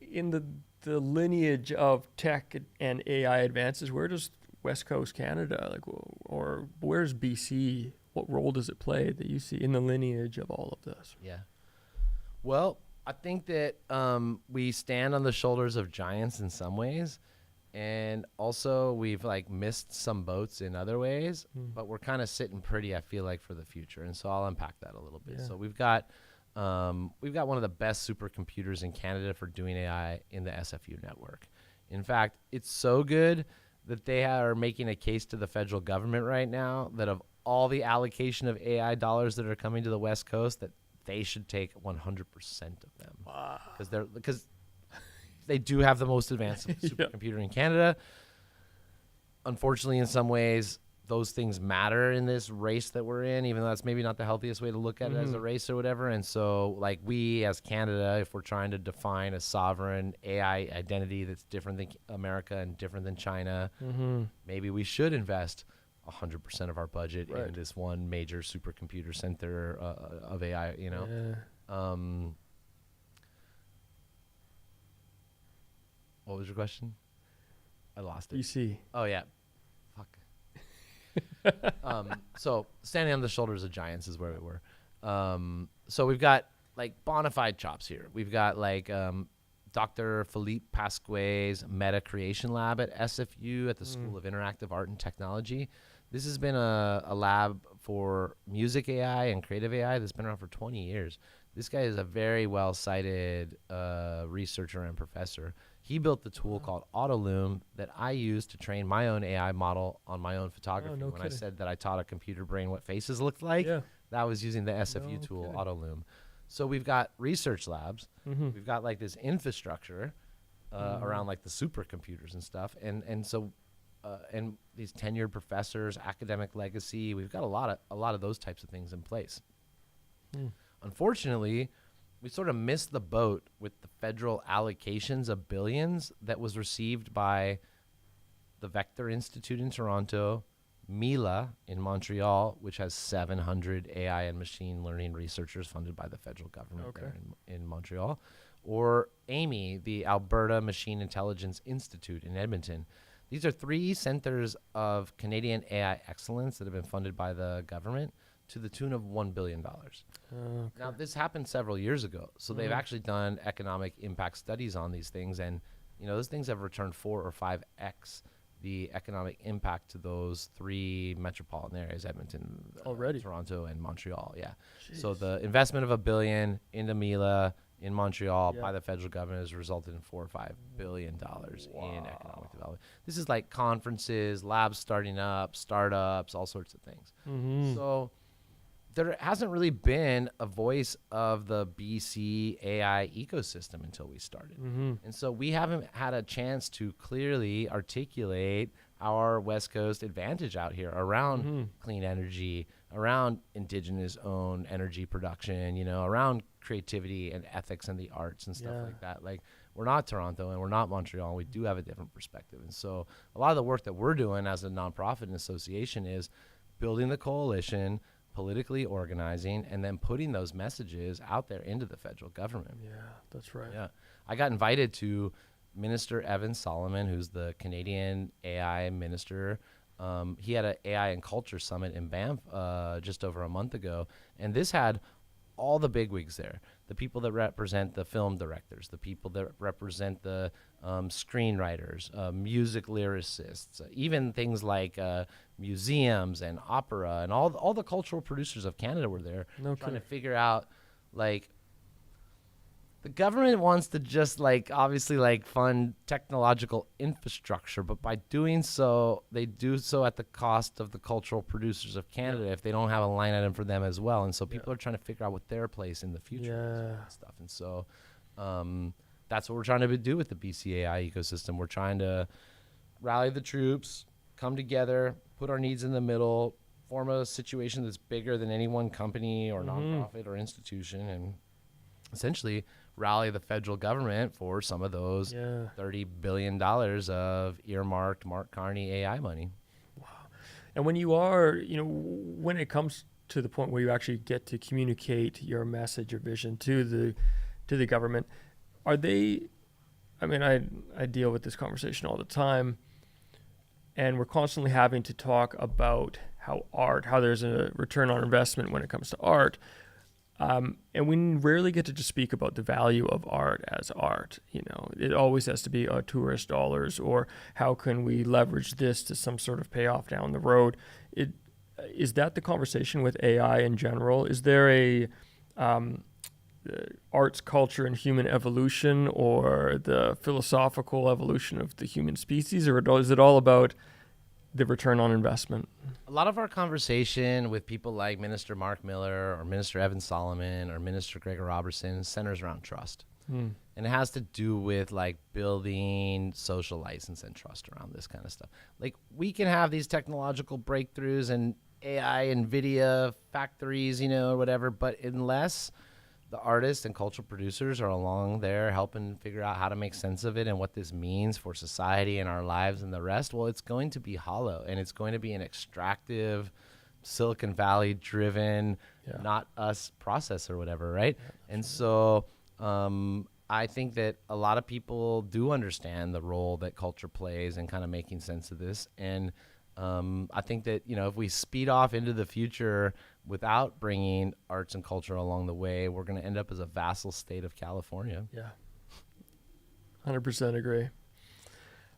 in the lineage of tech and AI advances, where does West Coast Canada or where's BC? What role does it play that you see in the lineage of all of this? Well, I think that we stand on the shoulders of giants in some ways, and also we've missed some boats in other ways, but we're kind of sitting pretty, I feel for the future. And so I'll unpack that a little bit. So we've got one of the best supercomputers in Canada for doing AI in the SFU network. In fact, it's so good that they are making a case to the federal government right now that of all the allocation of AI dollars that are coming to the West Coast, that they should take 100% of them. Wow. Because they do have the most advanced supercomputer in Canada. Unfortunately, in some ways, those things matter in this race that we're in, even though that's maybe not the healthiest way to look at it as a race or whatever. And so we as Canada, if we're trying to define a sovereign AI identity that's different than America and different than China, maybe we should invest 100% of our budget in this one major supercomputer center of AI, What was your question? I lost it. BC. Oh, yeah. Fuck. So standing on the shoulders of giants is where we were. So we've got bona fide chops here. We've got Dr. Philippe Pasquet's Meta Creation Lab at SFU at the School of Interactive Art and Technology. This has been a lab for music AI and creative AI that's been around for 20 years. This guy is a very well-cited researcher and professor. He built the tool called AutoLoom that I use to train my own AI model on my own photography. When I said that I taught a computer brain what faces looked like, that was using the SFU tool, AutoLoom. So we've got research labs. We've got this infrastructure around the supercomputers and stuff. And so and these tenured professors, academic legacy, we've got a lot of those types of things in place. Unfortunately, we sort of missed the boat with the federal allocations of billions that was received by the Vector Institute in Toronto, Mila in Montreal, which has 700 AI and machine learning researchers funded by the federal government there in Montreal, or AMI, the Alberta Machine Intelligence Institute in Edmonton. These are 3 centers of Canadian AI excellence that have been funded by the government to the tune of $1 billion. Now, this happened several years ago, so they've actually done economic impact studies on these things, and those things have returned 4 or 5x the economic impact to those 3 metropolitan areas, Edmonton, Already. Toronto, and Montreal. Yeah. Jeez. So the investment of $1 billion into Mila in Montreal Yeah. by the federal government has resulted in $4 or $5 billion in economic development. This is like conferences, labs starting up, startups, all sorts of things. Mm-hmm. So there hasn't really been a voice of the BC AI ecosystem until we started. Mm-hmm. And so we haven't had a chance to clearly articulate our West Coast advantage out here around clean energy, around indigenous owned energy production, you know, around creativity and ethics and the arts and stuff like that. Like, we're not Toronto and we're not Montreal. We do have a different perspective. And so a lot of the work that we're doing as a nonprofit and association is building the coalition, politically organizing, and then putting those messages out there into the federal government. Yeah, that's right. Yeah. I got invited to Minister Evan Solomon, who's the Canadian AI minister. He had an AI and Culture Summit in Banff just over a month ago. And this had all the bigwigs there, the people that represent the film directors, the people that represent the screenwriters, music lyricists, even things like museums and opera, and all the cultural producers of Canada were there trying to figure out, like, the government wants to just, like, obviously, like, fund technological infrastructure, but by doing so, they do so at the cost of the cultural producers of Canada if they don't have a line item for them as well. And so people are trying to figure out what their place in the future is and stuff. And so that's what we're trying to do with the BCAI ecosystem. We're trying to rally the troops, come together, put our needs in the middle, form a situation that's bigger than any one company or nonprofit or institution, and essentially rally the federal government for some of those $30 billion of earmarked Mark Carney AI money. Wow. And when you are, you know, when it comes to the point where you actually get to communicate your message, your vision to the government, are they, I mean, I deal with this conversation all the time, and we're constantly having to talk about how there's a return on investment when it comes to art. And we rarely get to just speak about the value of art as art. You know, it always has to be tourist dollars, or how can we leverage this to some sort of payoff down the road. Is that the conversation with AI in general? Is there a arts, culture, and human evolution, or the philosophical evolution of the human species, or is it all about the return on investment? A lot of our conversation with people like Minister Mark Miller or Minister Evan Solomon or Minister Gregor Robertson centers around trust. And it has to do with, like, building social license and trust around this kind of stuff. Like, we can have these technological breakthroughs and AI, NVIDIA factories, you know, or whatever, but unless the artists and cultural producers are along there helping figure out how to make sense of it and what this means for society and our lives and the rest, well, it's going to be hollow, and it's going to be an extractive, Silicon Valley driven, not us process or whatever, right? And so I think that a lot of people do understand the role that culture plays in kind of making sense of this. And I think that, you know, if we speed off into the future without bringing arts and culture along the way, we're going to end up as a vassal state of California. Yeah. 100% agree.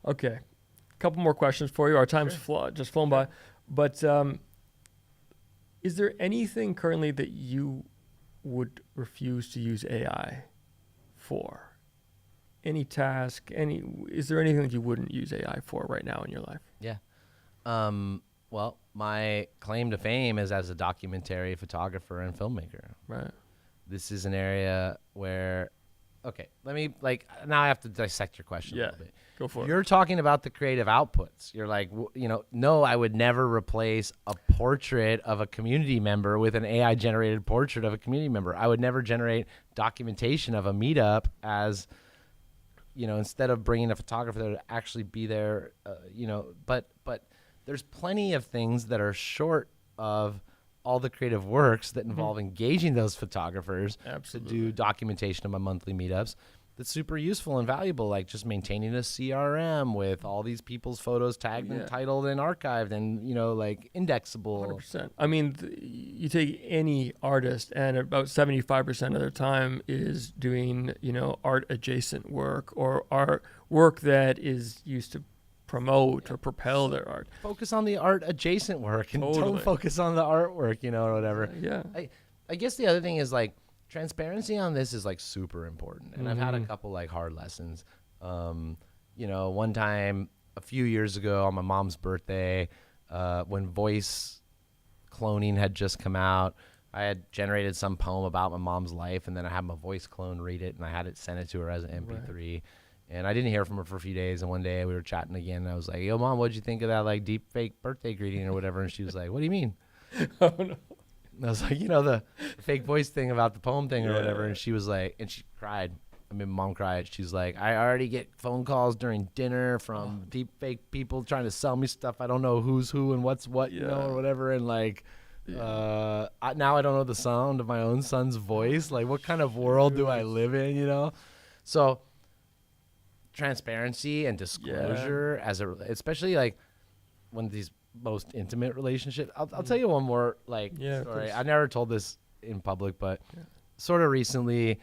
Okay. A couple more questions for you. Our time's just flown by. But is there anything currently that you would refuse to use AI for? Any task? Is there anything that you wouldn't use AI for right now in your life? Yeah. Well, my claim to fame is as a documentary photographer and filmmaker. Right. This is an area where, okay, let me, like, now I have to dissect your question a little bit. Go for it. You're talking about the creative outputs. You're like, you know, no, I would never replace a portrait of a community member with an AI generated portrait of a community member. I would never generate documentation of a meetup as, you know, instead of bringing a photographer that would actually be there, you know, but there's plenty of things that are short of all the creative works that involve engaging those photographers to do documentation of my monthly meetups. That's super useful and valuable, like just maintaining a CRM with all these people's photos tagged and titled and archived and, you know, like indexable. 100%. I mean, you take any artist, and about 75% of their time is doing, you know, art adjacent work or art work that is used to promote or propel their art. Focus on the art adjacent work and Totally. don't focus on the artwork, or whatever. Yeah. I guess the other thing is like transparency on this is like super important. And I've had a Mm-hmm. couple like hard lessons. One time a few years ago on my mom's birthday, when voice cloning had just come out, I had generated some poem about my mom's life, and then I had my voice clone read it, and I had it sent it to her as an MP3. Right. And I didn't hear from her for a few days, and one day we were chatting again, and I was like, yo, Mom, what'd you think of that like deep fake birthday greeting or whatever? And she was like, what do you mean? Oh, no. And I was like, the fake voice thing about the poem thing or whatever. And she was like, and she cried. Mom cried. She's like, I already get phone calls during dinner from deep fake people trying to sell me stuff. I don't know who's who and what's what, or whatever. And like, now I don't know the sound of my own son's voice. Like, what kind of world do I live in, So transparency and disclosure especially like when these most intimate relationships. I'll tell you one more story. I never told this in public, but sort of recently,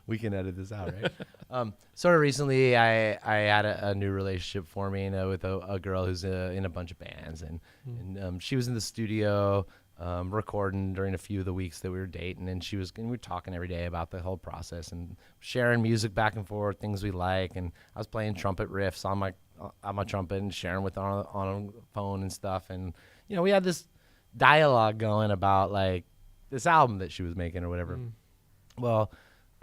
we can edit this out, right? Sort of recently, I had a new relationship forming with a girl who's in a bunch of bands, and she was in the studio recording during a few of the weeks that we were dating, and we were talking every day about the whole process and sharing music back and forth, things we like, and I was playing trumpet riffs on my trumpet and sharing with her on a phone and stuff, and we had this dialogue going about like this album that she was making or whatever. Well,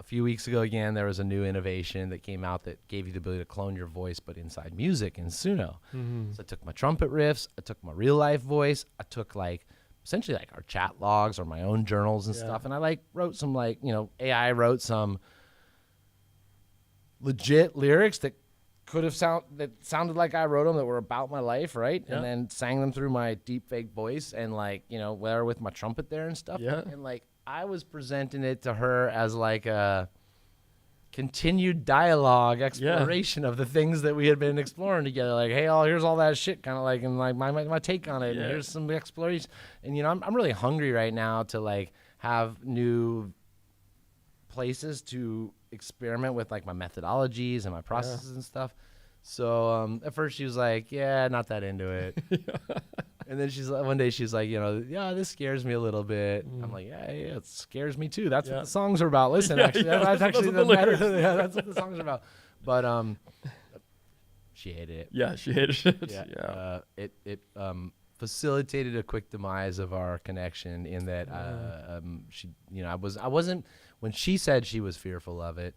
a few weeks ago, again, there was a new innovation that came out that gave you the ability to clone your voice, but inside music in Suno. So I took my trumpet riffs, I took my real life voice, I took essentially our chat logs or my own journals and stuff, and I wrote some AI wrote some legit lyrics that sounded like I wrote them, that were about my life, right? And then sang them through my deep fake voice, and where with my trumpet there and stuff. And I was presenting it to her as like a continued dialogue exploration of the things that we had been exploring together. Like, hey, here's all that shit, kind of and my take on it. And here's some exploration. And I'm really hungry right now to have new places to experiment with my methodologies and my processes and stuff. So at first she was like, yeah, not that into it. And then one day she's like, this scares me a little bit. I'm like, yeah, it scares me too. That's what the songs are about. Listen, actually, that's actually the lyrics. That's what the songs are about. But she hated it. Yeah, she hated it. It facilitated a quick demise of our connection in that she, I wasn't, when she said she was fearful of it,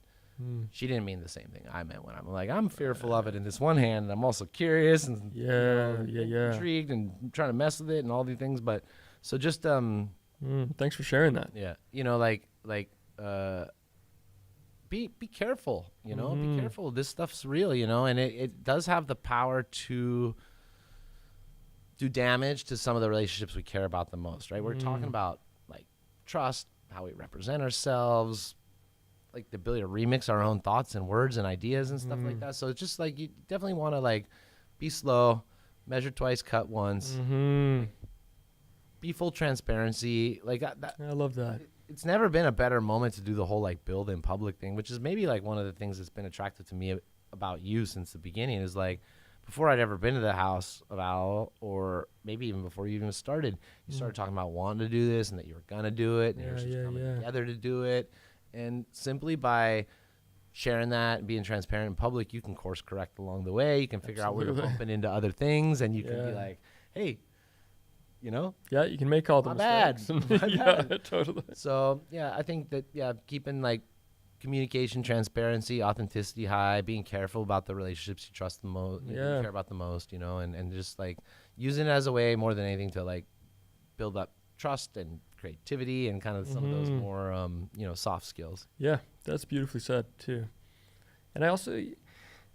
she didn't mean the same thing I meant when I'm like, I'm fearful of it in this one hand, and I'm also curious and intrigued and trying to mess with it and all these things. But so just thanks for sharing that. Be careful, be careful. This stuff's real, and it does have the power to do damage to some of the relationships we care about the most, right? We're talking about trust, how we represent ourselves, the ability to remix our own thoughts and words and ideas and stuff like that. So it's just you definitely want to be slow, measure twice, cut once, be full transparency. I love that. It's never been a better moment to do the whole build in public thing, which is maybe one of the things that's been attractive to me about you since the beginning is before I'd ever been to the House of Owl, or maybe even before you even started, you started talking about wanting to do this and that you were going to do it and you were coming together to do it. And simply by sharing that and being transparent in public, you can course correct along the way. You can figure out where you're bumping into other things, and you can be like, hey, Yeah, you can make all the mistakes. My bad. Totally. So, I think that, keeping communication, transparency, authenticity high, being careful about the relationships you trust the most, you care about the most, and just using it as a way more than anything to build up trust and creativity and kind of some of those more soft skills. Yeah, that's beautifully said too. And I also,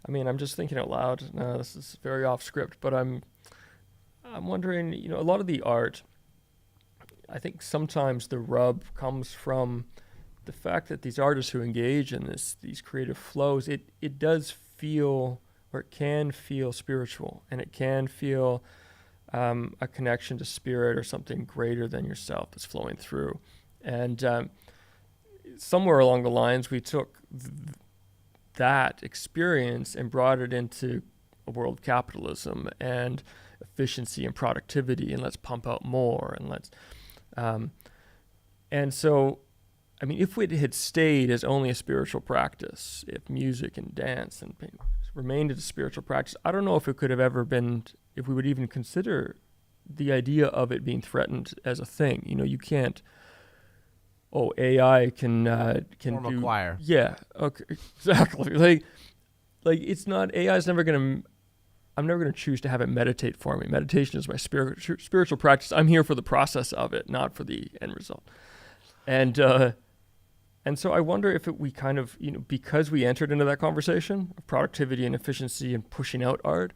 I'm just thinking out loud. This is very off script, but I'm wondering, a lot of the art, I think sometimes the rub comes from the fact that these artists who engage in these creative flows, it does feel, or it can feel spiritual, and it can feel a connection to spirit or something greater than yourself that's flowing through. And somewhere along the lines, we took that experience and brought it into a world of capitalism and efficiency and productivity, and let's pump out more, and let's and so, I mean, if it had stayed as only a spiritual practice, if music and dance and remained as a spiritual practice, I don't know if it could have ever been, if we would even consider the idea of it being threatened as a thing. You know, you can't, AI can Form do a choir. Yeah, okay, exactly. Like it's not, AI is never going to, I'm never going to choose to have it meditate for me. Meditation is my spiritual practice. I'm here for the process of it, not for the end result. And so I wonder if we kind of, you know, because we entered into that conversation of productivity and efficiency and pushing out art,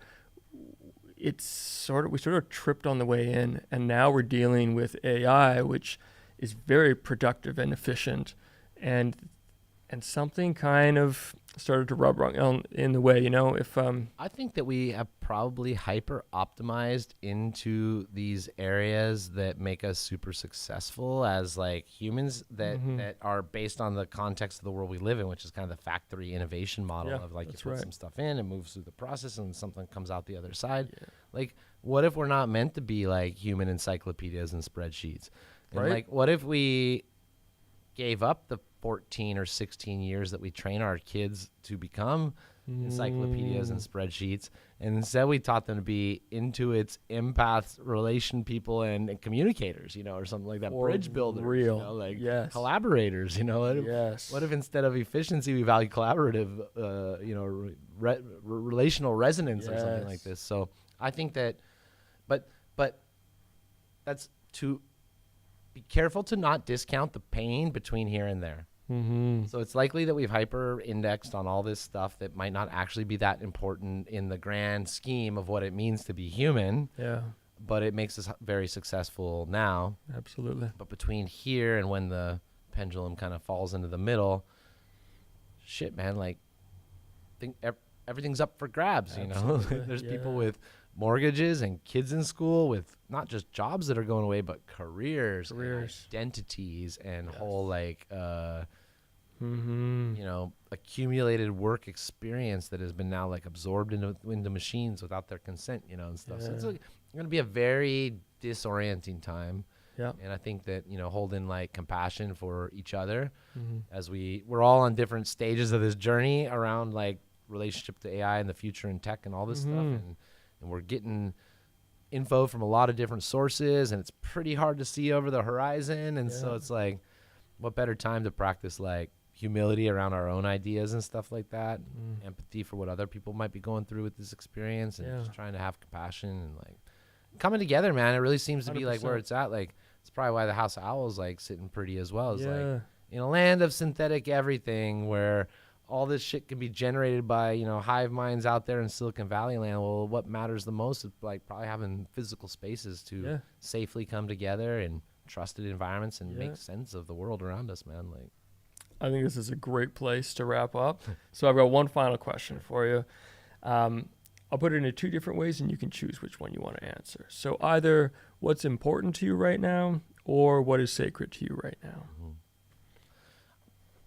we sort of tripped on the way in, and now we're dealing with AI, which is very productive and efficient, and something kind of started to rub wrong in the way, you know, if I think that we have probably hyper optimized into these areas that make us super successful as like humans that are based on the context of the world we live in, which is kind of the factory innovation model of like you put some stuff in, it moves through the process and something comes out the other side. Yeah. Like, what if we're not meant to be like human encyclopedias and spreadsheets? And like, what if we gave up the 14 or 16 years that we train our kids to become encyclopedias and spreadsheets, and instead we taught them to be intuits, empaths, relation people, and communicators, you know, or something like that, or bridge builders, you know, like collaborators, you know. What if instead of efficiency we value collaborative, you know, relational resonance or something like this? So I think that, but that's to be careful to not discount the pain between here and there. So it's likely that we've hyper indexed on all this stuff that might not actually be that important in the grand scheme of what it means to be human. Yeah. But it makes us very successful now. Absolutely. But between here and when the pendulum kind of falls into the middle, shit, man, like, everything's up for grabs, you know? There's people with mortgages and kids in school with not just jobs that are going away, but careers. And identities and whole like you know, accumulated work experience that has been now like absorbed into machines without their consent, you know, and stuff. So it's going to be a very disorienting time. Yeah. And I think that, you know, holding like compassion for each other as we're all on different stages of this journey around like relationship to AI and the future and tech and all this stuff, and we're getting info from a lot of different sources, and it's pretty hard to see over the horizon. And so it's like, what better time to practice like humility around our own ideas and stuff like that, empathy for what other people might be going through with this experience, and just trying to have compassion and like coming together, man. It really seems to 100%. Be like where it's at. Like, it's probably why the House of Owl is like sitting pretty as well. It's like in a land of synthetic everything where all this shit can be generated by, you know, hive minds out there in Silicon Valley land. Well, what matters the most is like probably having physical spaces to safely come together in trusted environments and make sense of the world around us, man. Like, I think this is a great place to wrap up. So I've got one final question for you. I'll put it into two different ways, and you can choose which one you want to answer. So either what's important to you right now, or what is sacred to you right now?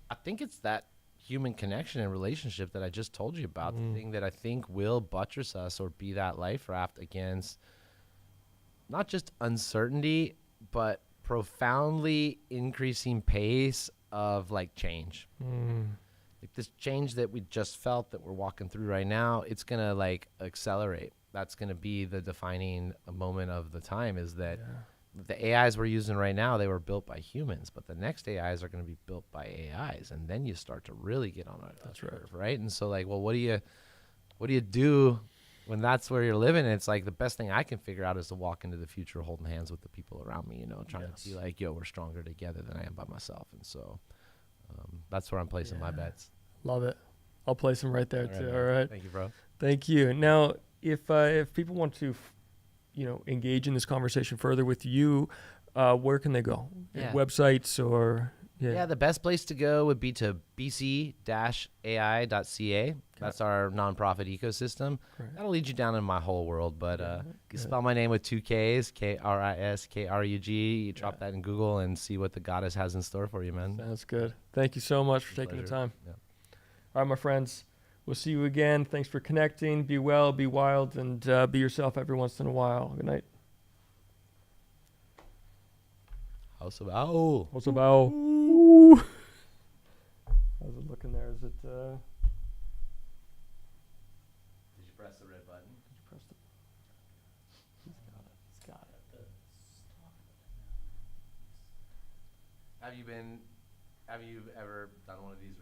I think it's that human connection and relationship that I just told you about, the thing that I think will buttress us or be that life raft against not just uncertainty, but profoundly increasing pace of like change. Like this change that we just felt that we're walking through right now, it's going to like accelerate. That's going to be the defining moment of the time, is that the AIs we're using right now, they were built by humans, but the next AIs are going to be built by AIs, and then you start to really get on a curve, right? And so like, well, what do you do when that's where you're living? And it's like the best thing I can figure out is to walk into the future holding hands with the people around me, you know, trying to be like, yo, we're stronger together than I am by myself. And so that's where I'm placing my bets. Love it. I'll place them right there too. Man. All right. Thank you, bro. Thank you. Now, if people want to you know, engage in this conversation further with you, where can they go? Websites or the best place to go would be to bc-ai.ca. That's our nonprofit ecosystem. Great. That'll lead you down in my whole world. But you spell my name with 2 Ks, Kriskrug. You drop that in Google and see what the goddess has in store for you, man. Sounds good. Thank you so much for taking the time. All right, my friends. We'll see you again. Thanks for connecting. Be well, be wild, and be yourself every once in a while. Good night. House of Owl. House of Owl. Ooh. How's it looking there? Is it? Did you press the red button? Did you press the? He's got it. He's got it. Have you ever done one of these?